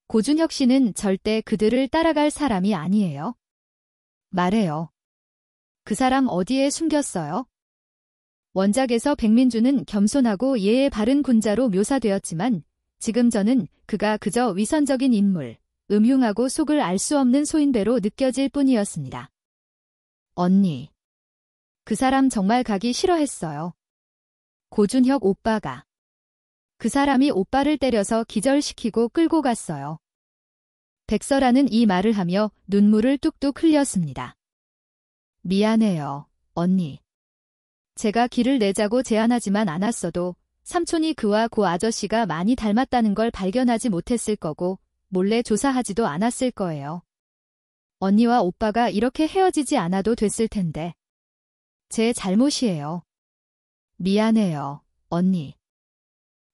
고준혁 씨는 절대 그들을 따라갈 사람이 아니에요. 말해요. 그 사람 어디에 숨겼어요? 원작에서 백민주는 겸손하고 예의 바른 군자로 묘사되었지만 지금 저는 그가 그저 위선적인 인물, 음흉하고 속을 알 수 없는 소인배로 느껴질 뿐이었습니다. 언니. 그 사람 정말 가기 싫어했어요. 고준혁 오빠가. 그 사람이 오빠를 때려서 기절시키고 끌고 갔어요. 백설아는 이 말을 하며 눈물을 뚝뚝 흘렸습니다. 미안해요, 언니. 제가 길을 내자고 제안하지만 않았어도 삼촌이 그와 고 아저씨가 많이 닮았다는 걸 발견하지 못했을 거고 몰래 조사하지도 않았을 거예요. 언니와 오빠가 이렇게 헤어지지 않아도 됐을 텐데. 제 잘못이에요. 미안해요, 언니.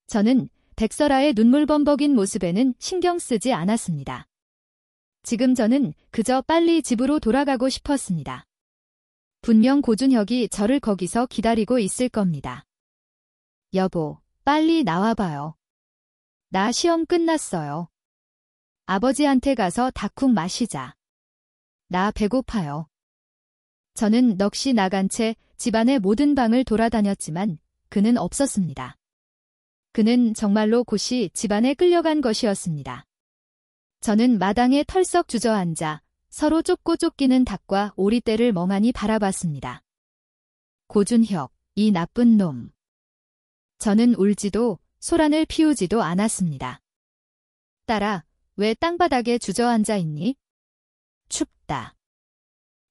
저는 백설아의 눈물 범벅인 모습에는 신경 쓰지 않았습니다. 지금 저는 그저 빨리 집으로 돌아가고 싶었습니다. 분명 고준혁이 저를 거기서 기다리고 있을 겁니다. 여보, 빨리 나와봐요. 나 시험 끝났어요. 아버지한테 가서 닭국 마시자. 나 배고파요. 저는 넋이 나간 채 집안의 모든 방을 돌아다녔지만 그는 없었습니다. 그는 정말로 곧이 집안에 끌려간 것이었습니다. 저는 마당에 털썩 주저앉아 서로 쫓고 쫓기는 닭과 오리떼를 멍하니 바라봤습니다. 고준혁, 이 나쁜 놈. 저는 울지도 소란을 피우지도 않았습니다. 딸아, 왜 땅바닥에 주저앉아 있니? 춥다.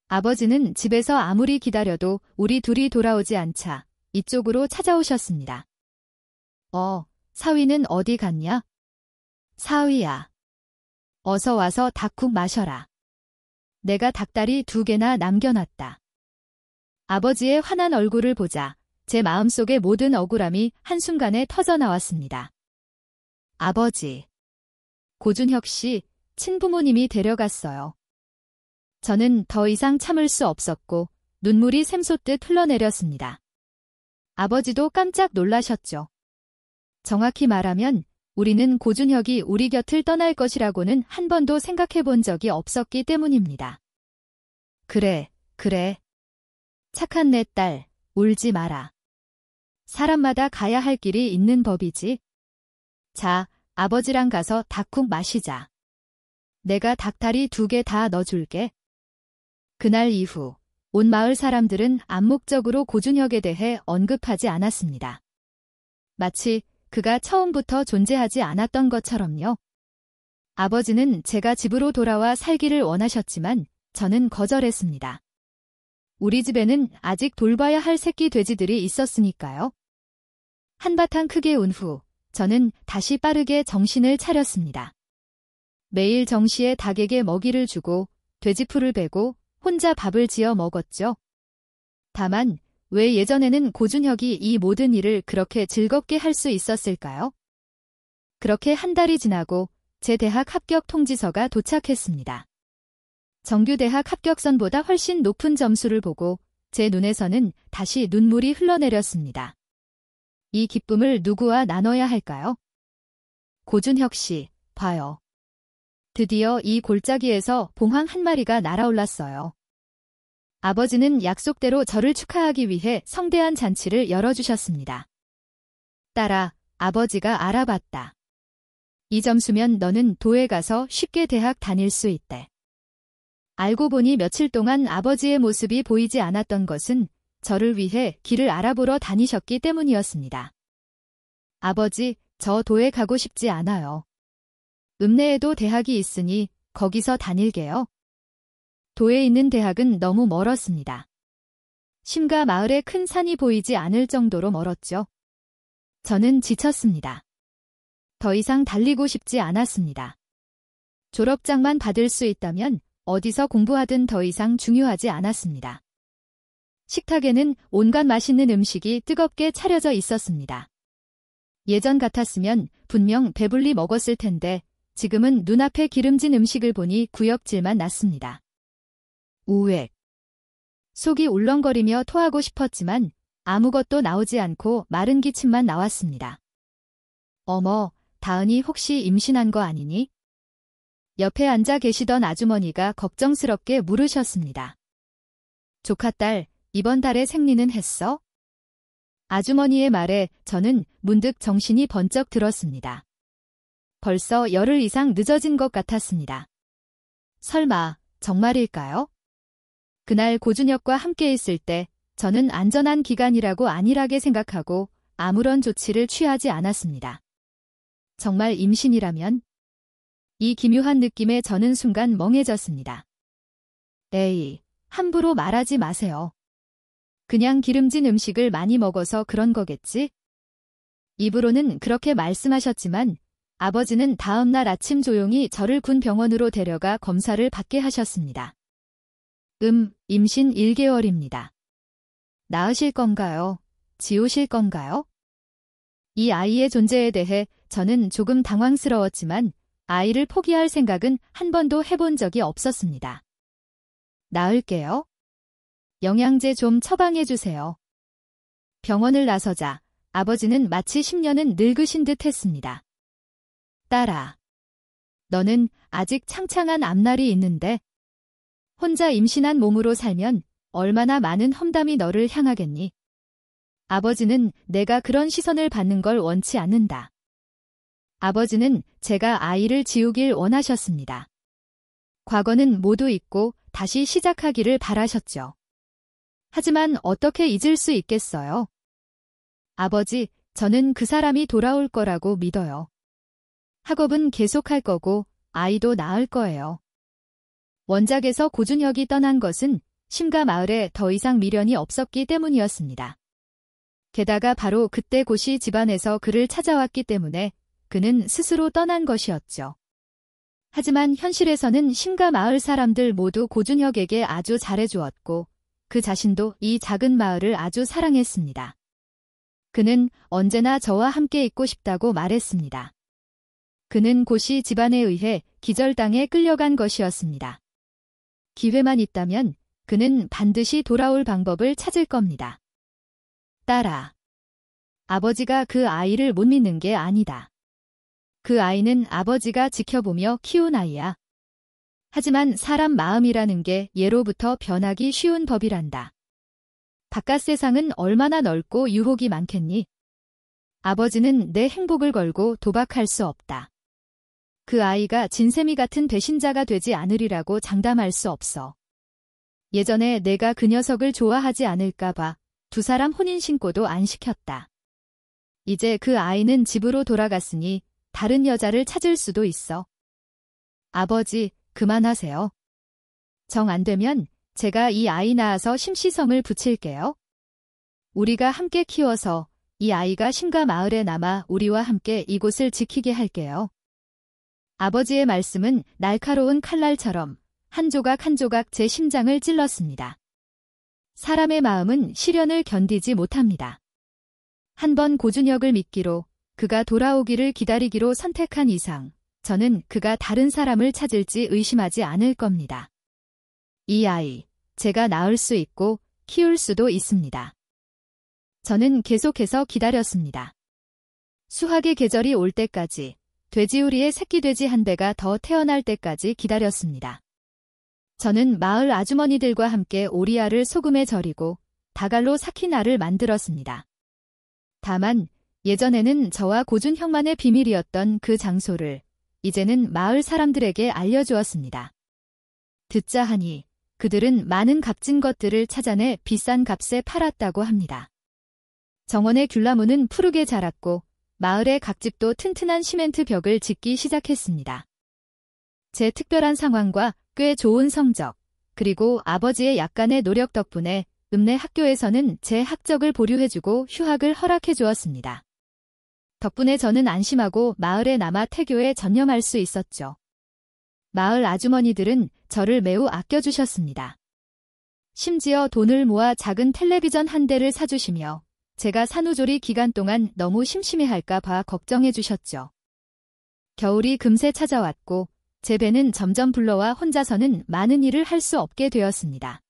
아버지는 집에서 아무리 기다려도 우리 둘이 돌아오지 않자 이쪽으로 찾아오셨습니다. 사위는 어디 갔냐? 사위야. 어서 와서 닭국 마셔라. 내가 닭다리 2개나 남겨놨다. 아버지의 환한 얼굴을 보자 제 마음속의 모든 억울함이 한순간에 터져나왔습니다. 아버지. 고준혁 씨, 친부모님이 데려갔어요. 저는 더 이상 참을 수 없었고 눈물이 샘솟듯 흘러내렸습니다. 아버지도 깜짝 놀라셨죠. 정확히 말하면 우리는 고준혁이 우리 곁을 떠날 것이라고는 한 번도 생각해 본 적이 없었기 때문입니다. 그래. 착한 내 딸, 울지 마라. 사람마다 가야 할 길이 있는 법이지. 자, 아버지랑 가서 닭국 마시자. 내가 닭다리 2개 다 넣어줄게. 그날 이후 온 마을 사람들은 암묵적으로 고준혁에 대해 언급하지 않았습니다. 마치 그가 처음부터 존재하지 않았던 것처럼요. 아버지는 제가 집으로 돌아와 살기를 원하셨지만 저는 거절했습니다. 우리 집에는 아직 돌봐야 할 새끼 돼지들이 있었으니까요. 한바탕 크게 운 후 저는 다시 빠르게 정신을 차렸습니다. 매일 정시에 닭에게 먹이를 주고 돼지풀을 베고 혼자 밥을 지어 먹었죠. 다만 왜 예전에는 고준혁이 이 모든 일을 그렇게 즐겁게 할 수 있었을까요? 그렇게 한 달이 지나고 제 대학 합격 통지서가 도착했습니다. 정규대학 합격선보다 훨씬 높은 점수를 보고 제 눈에서는 다시 눈물이 흘러내렸습니다. 이 기쁨을 누구와 나눠야 할까요? 고준혁 씨, 봐요. 드디어 이 골짜기에서 봉황 한 마리가 날아올랐어요. 아버지는 약속대로 저를 축하하기 위해 성대한 잔치를 열어주셨습니다. 딸아, 아버지가 알아봤다. 이 점수면 너는 도에 가서 쉽게 대학 다닐 수 있대. 알고 보니 며칠 동안 아버지의 모습이 보이지 않았던 것은 저를 위해 길을 알아보러 다니셨기 때문이었습니다. 아버지, 저 도에 가고 싶지 않아요. 읍내에도 대학이 있으니 거기서 다닐게요. 도에 있는 대학은 너무 멀었습니다. 심가 마을에 큰 산이 보이지 않을 정도로 멀었죠. 저는 지쳤습니다. 더 이상 달리고 싶지 않았습니다. 졸업장만 받을 수 있다면 어디서 공부하든 더 이상 중요하지 않았습니다. 식탁에는 온갖 맛있는 음식이 뜨겁게 차려져 있었습니다. 예전 같았으면 분명 배불리 먹었을 텐데 지금은 눈앞에 기름진 음식을 보니 구역질만 났습니다. 우웩. 속이 울렁거리며 토하고 싶었지만 아무것도 나오지 않고 마른 기침만 나왔습니다. 어머, 다은이 혹시 임신한 거 아니니? 옆에 앉아 계시던 아주머니가 걱정스럽게 물으셨습니다. 조카딸, 이번 달에 생리는 했어? 아주머니의 말에 저는 문득 정신이 번쩍 들었습니다. 벌써 열흘 이상 늦어진 것 같았습니다. 설마 정말일까요? 그날 고준혁과 함께 있을 때 저는 안전한 기간이라고 안일하게 생각하고 아무런 조치를 취하지 않았습니다. 정말 임신이라면? 이 기묘한 느낌에 저는 순간 멍해졌습니다. 에이, 함부로 말하지 마세요. 그냥 기름진 음식을 많이 먹어서 그런 거겠지? 입으로는 그렇게 말씀하셨지만 아버지는 다음 날 아침 조용히 저를 군 병원으로 데려가 검사를 받게 하셨습니다. 임신 1개월입니다. 낳으실 건가요? 지우실 건가요? 이 아이의 존재에 대해 저는 조금 당황스러웠지만 아이를 포기할 생각은 한 번도 해본 적이 없었습니다. 낳을게요. 영양제 좀 처방해 주세요. 병원을 나서자 아버지는 마치 10년은 늙으신 듯 했습니다. 딸아. 너는 아직 창창한 앞날이 있는데 혼자 임신한 몸으로 살면 얼마나 많은 험담이 너를 향하겠니? 아버지는 내가 그런 시선을 받는 걸 원치 않는다. 아버지는 제가 아이를 지우길 원하셨습니다. 과거는 모두 잊고 다시 시작하기를 바라셨죠. 하지만 어떻게 잊을 수 있겠어요? 아버지, 저는 그 사람이 돌아올 거라고 믿어요. 학업은 계속할 거고 아이도 낳을 거예요. 원작에서 고준혁이 떠난 것은 심가 마을에 더 이상 미련이 없었기 때문이었습니다. 게다가 바로 그때 고씨 집안에서 그를 찾아왔기 때문에 그는 스스로 떠난 것이었죠. 하지만 현실에서는 심가 마을 사람들 모두 고준혁에게 아주 잘해주었고 그 자신도 이 작은 마을을 아주 사랑했습니다. 그는 언제나 저와 함께 있고 싶다고 말했습니다. 그는 고씨 집안에 의해 기절당해 끌려간 것이었습니다. 기회만 있다면 그는 반드시 돌아올 방법을 찾을 겁니다. 딸아. 아버지가 그 아이를 못 믿는 게 아니다. 그 아이는 아버지가 지켜보며 키운 아이야. 하지만 사람 마음이라는 게 예로부터 변하기 쉬운 법이란다. 바깥 세상은 얼마나 넓고 유혹이 많겠니? 아버지는 내 행복을 걸고 도박할 수 없다. 그 아이가 진세미 같은 배신자가 되지 않으리라고 장담할 수 없어. 예전에 내가 그 녀석을 좋아하지 않을까봐 두 사람 혼인신고도 안 시켰다. 이제 그 아이는 집으로 돌아갔으니 다른 여자를 찾을 수도 있어. 아버지, 그만하세요. 정 안 되면 제가 이 아이 낳아서 심시성을 붙일게요. 우리가 함께 키워서 이 아이가 심가 마을에 남아 우리와 함께 이곳을 지키게 할게요. 아버지의 말씀은 날카로운 칼날처럼 한 조각 한 조각 제 심장을 찔렀습니다. 사람의 마음은 시련을 견디지 못합니다. 한번 고준혁을 믿기로 그가 돌아오기를 기다리기로 선택한 이상 저는 그가 다른 사람을 찾을지 의심하지 않을 겁니다. 이 아이, 제가 낳을 수 있고 키울 수도 있습니다. 저는 계속해서 기다렸습니다. 수확의 계절이 올 때까지, 돼지우리의 새끼 돼지 한 배가 더 태어날 때까지 기다렸습니다. 저는 마을 아주머니들과 함께 오리알을 소금에 절이고 다갈로 삭힌 알을 만들었습니다. 다만 예전에는 저와 고준혁만의 비밀이었던 그 장소를 이제는 마을 사람들에게 알려주었습니다. 듣자 하니 그들은 많은 값진 것들을 찾아내 비싼 값에 팔았다고 합니다. 정원의 귤나무는 푸르게 자랐고 마을의 각 집도 튼튼한 시멘트 벽을 짓기 시작했습니다. 제 특별한 상황과 꽤 좋은 성적, 그리고 아버지의 약간의 노력 덕분에 읍내 학교에서는 제 학적을 보류해주고 휴학을 허락해 주었습니다. 덕분에 저는 안심하고 마을에 남아 태교에 전념할 수 있었죠. 마을 아주머니들은 저를 매우 아껴주셨습니다. 심지어 돈을 모아 작은 텔레비전 한 대를 사주시며 제가 산후조리 기간 동안 너무 심심해할까 봐 걱정해 주셨죠. 겨울이 금세 찾아왔고 제 배는 점점 불러와 혼자서는 많은 일을 할 수 없게 되었습니다.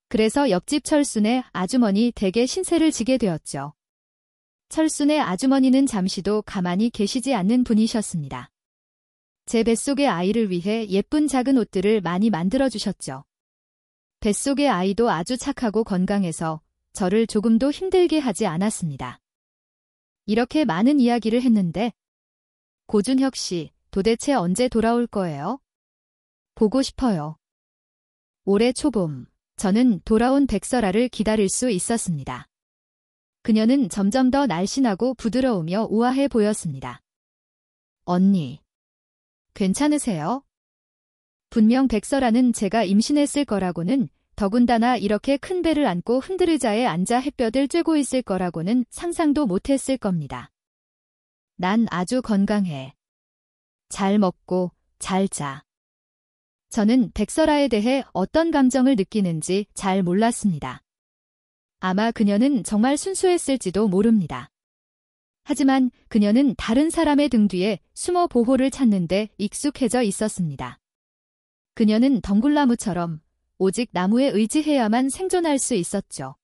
그래서 옆집 철순의 아주머니 댁에 신세를 지게 되었죠. 철순의 아주머니는 잠시도 가만히 계시지 않는 분이셨습니다. 제 뱃속의 아이를 위해 예쁜 작은 옷들을 많이 만들어주셨죠. 뱃속의 아이도 아주 착하고 건강해서 저를 조금도 힘들게 하지 않았습니다. 이렇게 많은 이야기를 했는데 고준혁 씨, 도대체 언제 돌아올 거예요? 보고 싶어요. 올해 초봄, 저는 돌아온 백설아를 기다릴 수 있었습니다. 그녀는 점점 더 날씬하고 부드러우며 우아해 보였습니다. 언니, 괜찮으세요? 분명 백설아는 제가 임신했을 거라고는, 더군다나 이렇게 큰 배를 안고 흔들의자에 앉아 햇볕을 쬐고 있을 거라고는 상상도 못했을 겁니다. 난 아주 건강해. 잘 먹고 잘 자. 저는 백설아에 대해 어떤 감정을 느끼는지 잘 몰랐습니다. 아마 그녀는 정말 순수했을지도 모릅니다. 하지만 그녀는 다른 사람의 등 뒤에 숨어 보호를 찾는데 익숙해져 있었습니다. 그녀는 덩굴나무처럼 오직 나무에 의지해야만 생존할 수 있었죠.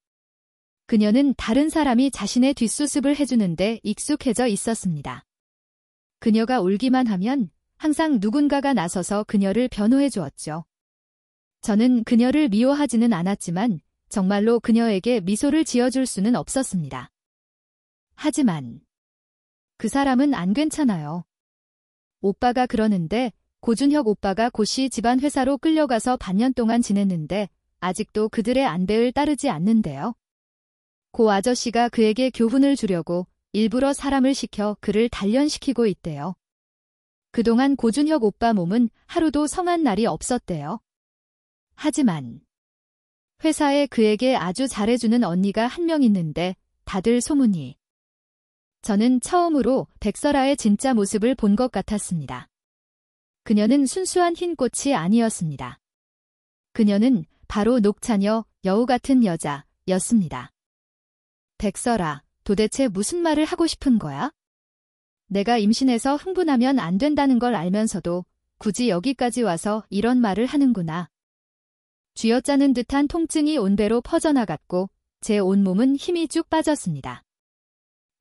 그녀는 다른 사람이 자신의 뒷수습을 해주는데 익숙해져 있었습니다. 그녀가 울기만 하면 항상 누군가가 나서서 그녀를 변호해 주었죠. 저는 그녀를 미워하지는 않았지만 정말로 그녀에게 미소를 지어줄 수는 없었습니다. 하지만 그 사람은 안 괜찮아요. 오빠가 그러는데 고준혁 오빠가 고씨 집안 회사로 끌려가서 반년 동안 지냈는데 아직도 그들의 안배를 따르지 않는데요. 고 아저씨가 그에게 교훈을 주려고 일부러 사람을 시켜 그를 단련시키고 있대요. 그동안 고준혁 오빠 몸은 하루도 성한 날이 없었대요. 하지만 회사에 그에게 아주 잘해주는 언니가 한 명 있는데 다들 소문이. 저는 처음으로 백설아의 진짜 모습을 본 것 같았습니다. 그녀는 순수한 흰 꽃이 아니었습니다. 그녀는 바로 녹차녀, 여우 같은 여자였습니다. 백설아, 도대체 무슨 말을 하고 싶은 거야? 내가 임신해서 흥분하면 안 된다는 걸 알면서도 굳이 여기까지 와서 이런 말을 하는구나. 쥐어짜는 듯한 통증이 온 배로 퍼져나갔고 제 온몸은 힘이 쭉 빠졌습니다.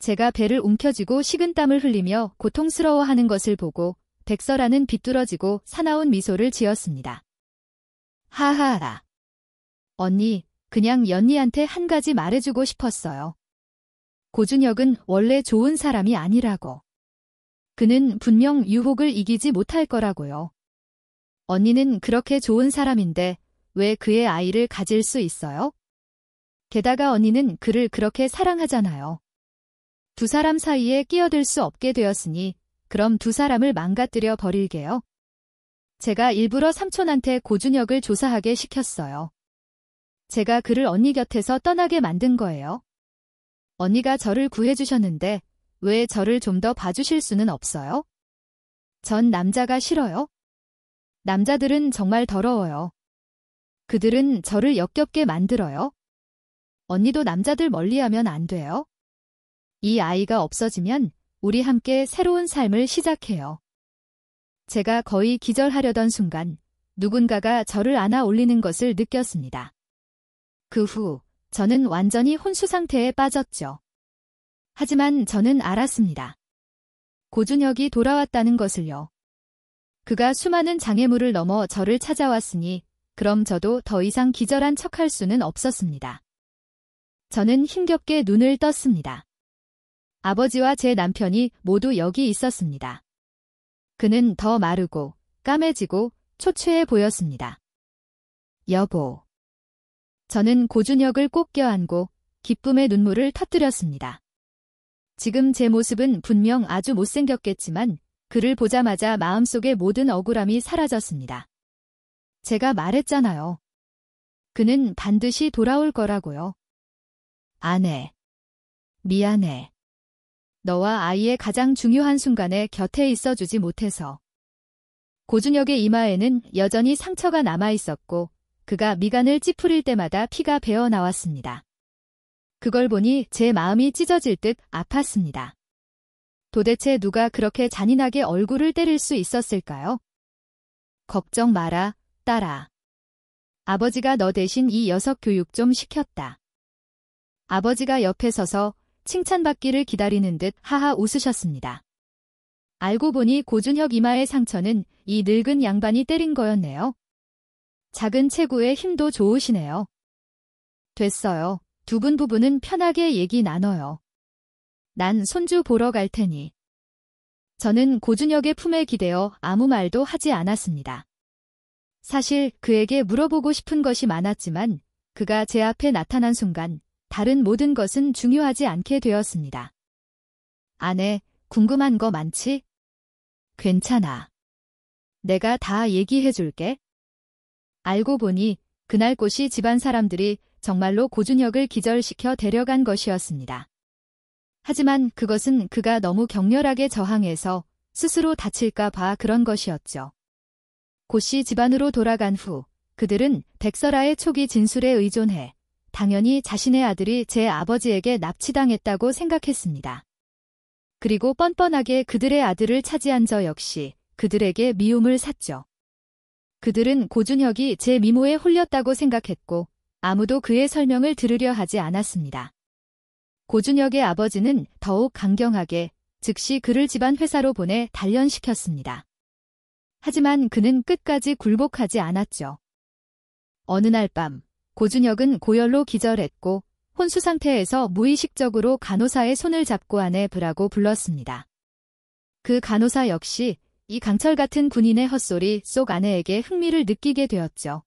제가 배를 움켜쥐고 식은땀을 흘리며 고통스러워하는 것을 보고 백설아는 비뚤어지고 사나운 미소를 지었습니다. 하하하. 언니, 그냥 연니한테 한 가지 말해주고 싶었어요. 고준혁은 원래 좋은 사람이 아니라고. 그는 분명 유혹을 이기지 못할 거라고요. 언니는 그렇게 좋은 사람인데 왜 그의 아이를 가질 수 있어요? 게다가 언니는 그를 그렇게 사랑하잖아요. 두 사람 사이에 끼어들 수 없게 되었으니 그럼 두 사람을 망가뜨려 버릴게요. 제가 일부러 삼촌한테 고준혁을 조사하게 시켰어요. 제가 그를 언니 곁에서 떠나게 만든 거예요. 언니가 저를 구해주셨는데 왜 저를 좀 더 봐주실 수는 없어요? 전 남자가 싫어요. 남자들은 정말 더러워요. 그들은 저를 역겹게 만들어요. 언니도 남자들 멀리하면 안 돼요. 이 아이가 없어지면 우리 함께 새로운 삶을 시작해요. 제가 거의 기절하려던 순간 누군가가 저를 안아 올리는 것을 느꼈습니다. 그 후 저는 완전히 혼수 상태에 빠졌죠. 하지만 저는 알았습니다. 고준혁이 돌아왔다는 것을요. 그가 수많은 장애물을 넘어 저를 찾아왔으니 그럼 저도 더 이상 기절한 척할 수는 없었습니다. 저는 힘겹게 눈을 떴습니다. 아버지와 제 남편이 모두 여기 있었습니다. 그는 더 마르고 까매지고 초췌해 보였습니다. 여보. 저는 고준혁을 꼭 껴안고 기쁨의 눈물을 터뜨렸습니다. 지금 제 모습은 분명 아주 못생겼겠지만 그를 보자마자 마음속의 모든 억울함이 사라졌습니다. 제가 말했잖아요. 그는 반드시 돌아올 거라고요. 아내. 미안해. 너와 아이의 가장 중요한 순간에 곁에 있어주지 못해서. 고준혁의 이마에는 여전히 상처가 남아있었고 그가 미간을 찌푸릴 때마다 피가 배어 나왔습니다. 그걸 보니 제 마음이 찢어질 듯 아팠습니다. 도대체 누가 그렇게 잔인하게 얼굴을 때릴 수 있었을까요? 걱정 마라, 딸아. 아버지가 너 대신 이 녀석 교육 좀 시켰다. 아버지가 옆에 서서 칭찬받기를 기다리는 듯 하하 웃으셨습니다. 알고 보니 고준혁 이마의 상처는 이 늙은 양반이 때린 거였네요. 작은 체구에 힘도 좋으시네요. 됐어요. 두 분 부부는 편하게 얘기 나눠요. 난 손주 보러 갈 테니. 저는 고준혁의 품에 기대어 아무 말도 하지 않았습니다. 사실 그에게 물어보고 싶은 것이 많았지만 그가 제 앞에 나타난 순간 다른 모든 것은 중요하지 않게 되었습니다. 아내, 궁금한 거 많지? 괜찮아. 내가 다 얘기해 줄게. 알고 보니 그날 꽃이 집안 사람들이 정말로 고준혁을 기절시켜 데려간 것이었습니다. 하지만 그것은 그가 너무 격렬하게 저항해서 스스로 다칠까 봐 그런 것이었죠. 고씨 집안으로 돌아간 후 그들은 백설아의 초기 진술에 의존해 당연히 자신의 아들이 제 아버지에게 납치당했다고 생각했습니다. 그리고 뻔뻔하게 그들의 아들을 차지한 저 역시 그들에게 미움을 샀죠. 그들은 고준혁이 제 미모에 홀렸다고 생각했고 아무도 그의 설명을 들으려 하지 않았습니다. 고준혁의 아버지는 더욱 강경하게 즉시 그를 집안 회사로 보내 단련시켰습니다. 하지만 그는 끝까지 굴복하지 않았죠. 어느 날 밤, 고준혁은 고열로 기절했고 혼수 상태에서 무의식적으로 간호사의 손을 잡고 아내 브라고 불렀습니다. 그 간호사 역시 이 강철 같은 군인의 헛소리 속 아내에게 흥미를 느끼게 되었죠.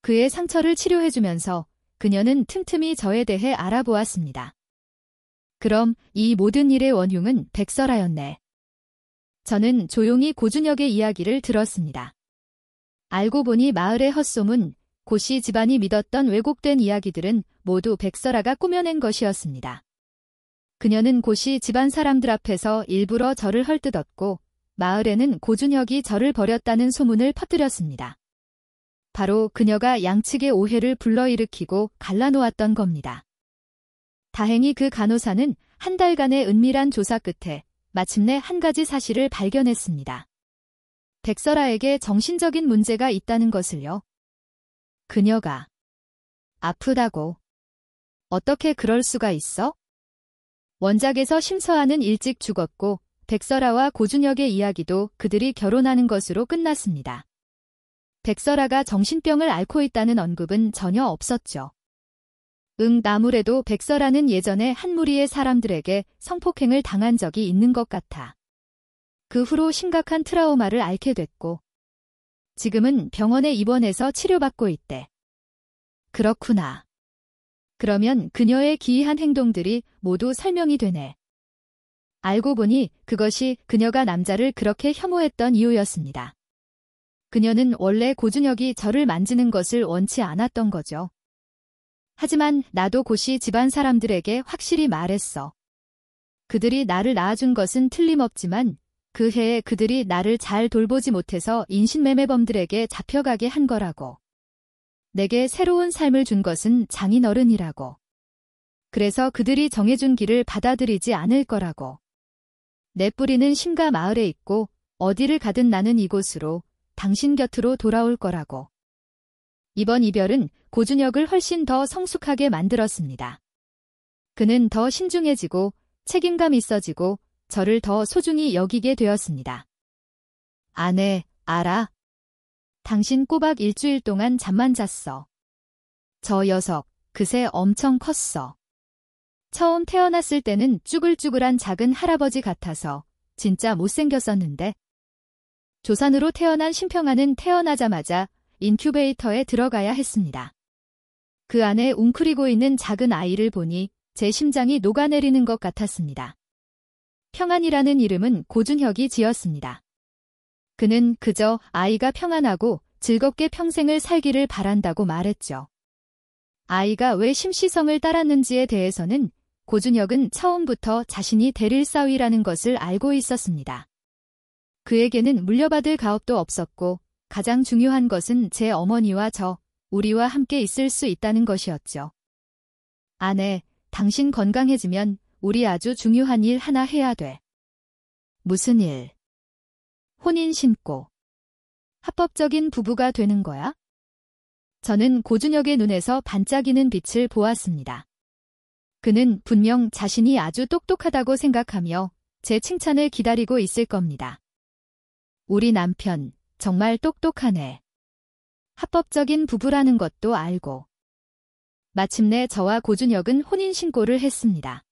그의 상처를 치료해주면서 그녀는 틈틈이 저에 대해 알아보았습니다. 그럼 이 모든 일의 원흉은 백설아였네. 저는 조용히 고준혁의 이야기를 들었습니다. 알고 보니 마을의 헛소문, 고씨 집안이 믿었던 왜곡된 이야기들은 모두 백설아가 꾸며낸 것이었습니다. 그녀는 고씨 집안 사람들 앞에서 일부러 저를 헐뜯었고 마을에는 고준혁이 저를 버렸다는 소문을 퍼뜨렸습니다. 바로 그녀가 양측의 오해를 불러일으키고 갈라놓았던 겁니다. 다행히 그 간호사는 한 달간의 은밀한 조사 끝에 마침내 한 가지 사실을 발견했습니다. 백설아에게 정신적인 문제가 있다는 것을요. 그녀가 아프다고. 어떻게 그럴 수가 있어? 원작에서 심서아는 일찍 죽었고 백설아와 고준혁의 이야기도 그들이 결혼하는 것으로 끝났습니다. 백설아가 정신병을 앓고 있다는 언급은 전혀 없었죠. 아무래도 백설아는 예전에 한 무리의 사람들에게 성폭행을 당한 적이 있는 것 같아. 그 후로 심각한 트라우마를 앓게 됐고 지금은 병원에 입원해서 치료받고 있대. 그렇구나. 그러면 그녀의 기이한 행동들이 모두 설명이 되네. 알고 보니 그것이 그녀가 남자를 그렇게 혐오했던 이유였습니다. 그녀는 원래 고준혁이 저를 만지는 것을 원치 않았던 거죠. 하지만 나도 고씨 집안 사람들에게 확실히 말했어. 그들이 나를 낳아준 것은 틀림없지만 그 해에 그들이 나를 잘 돌보지 못해서 인신매매범들에게 잡혀가게 한 거라고. 내게 새로운 삶을 준 것은 장인어른이라고. 그래서 그들이 정해준 길을 받아들이지 않을 거라고. 내 뿌리는 심가 마을에 있고 어디를 가든 나는 이곳으로 당신 곁으로 돌아올 거라고. 이번 이별은 고준혁을 훨씬 더 성숙하게 만들었습니다. 그는 더 신중해지고 책임감 있어지고 저를 더 소중히 여기게 되었습니다. 아내, 알아? 당신 꼬박 일주일 동안 잠만 잤어. 저 녀석, 그새 엄청 컸어. 처음 태어났을 때는 쭈글쭈글한 작은 할아버지 같아서 진짜 못생겼었는데 조산으로 태어난 심평아는 태어나자마자 인큐베이터에 들어가야 했습니다. 그 안에 웅크리고 있는 작은 아이를 보니 제 심장이 녹아내리는 것 같았습니다. 평안이라는 이름은 고준혁이 지었습니다. 그는 그저 아이가 평안하고 즐겁게 평생을 살기를 바란다고 말했죠. 아이가 왜 심시성을 따랐는지에 대해서는 고준혁은 처음부터 자신이 대릴 사위라는 것을 알고 있었습니다. 그에게는 물려받을 가업도 없었고 가장 중요한 것은 제 어머니와 우리와 함께 있을 수 있다는 것이었죠. 아내, 당신 건강해지면 우리 아주 중요한 일 하나 해야 돼. 무슨 일? 혼인 신고. 합법적인 부부가 되는 거야? 저는 고준혁의 눈에서 반짝이는 빛을 보았습니다. 그는 분명 자신이 아주 똑똑하다고 생각하며 제 칭찬을 기다리고 있을 겁니다. 우리 남편, 정말 똑똑하네. 합법적인 부부라는 것도 알고. 마침내 저와 고준혁은 혼인신고를 했습니다.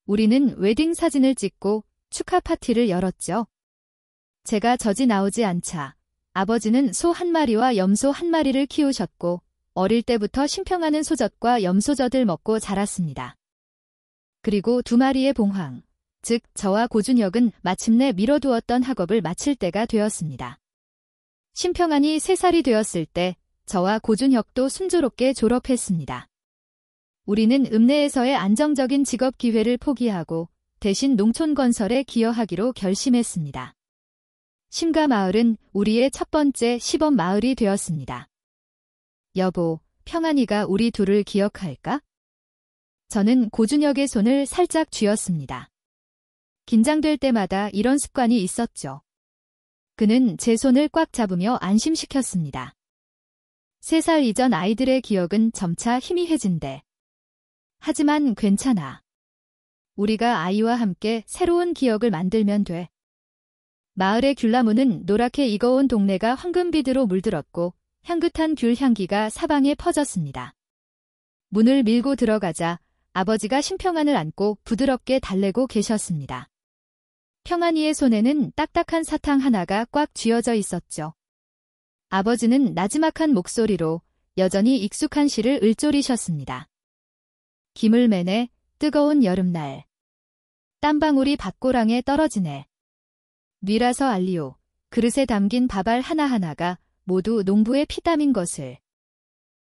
우리는 웨딩 사진을 찍고 축하 파티를 열었죠. 제가 젖이 나오지 않자 아버지는 소 한 마리와 염소 한 마리를 키우셨고 어릴 때부터 심평하는 소젖과 염소젖을 먹고 자랐습니다. 그리고 두 마리의 봉황, 즉 저와 고준혁은 마침내 미뤄두었던 학업을 마칠 때가 되었습니다. 심평안이 3살이 되었을 때 저와 고준혁도 순조롭게 졸업했습니다. 우리는 읍내에서의 안정적인 직업 기회를 포기하고 대신 농촌 건설에 기여하기로 결심했습니다. 심가 마을은 우리의 첫 번째 시범 마을이 되었습니다. 여보, 평안이가 우리 둘을 기억할까? 저는 고준혁의 손을 살짝 쥐었습니다. 긴장될 때마다 이런 습관이 있었죠. 그는 제 손을 꽉 잡으며 안심시켰습니다. 3살 이전 아이들의 기억은 점차 희미해진대. 하지만 괜찮아. 우리가 아이와 함께 새로운 기억을 만들면 돼. 마을의 귤나무는 노랗게 익어온 동네가 황금빛으로 물들었고 향긋한 귤 향기가 사방에 퍼졌습니다. 문을 밀고 들어가자 아버지가 신평안을 안고 부드럽게 달래고 계셨습니다. 평안이의 손에는 딱딱한 사탕 하나가 꽉 쥐어져 있었죠. 아버지는 나지막한 목소리로 여전히 익숙한 시를 읊조리셨습니다. 기물매네 뜨거운 여름날. 땀방울이 밭고랑에 떨어지네. 뉘라서 알리오. 그릇에 담긴 밥알 하나하나가 모두 농부의 피땀인 것을.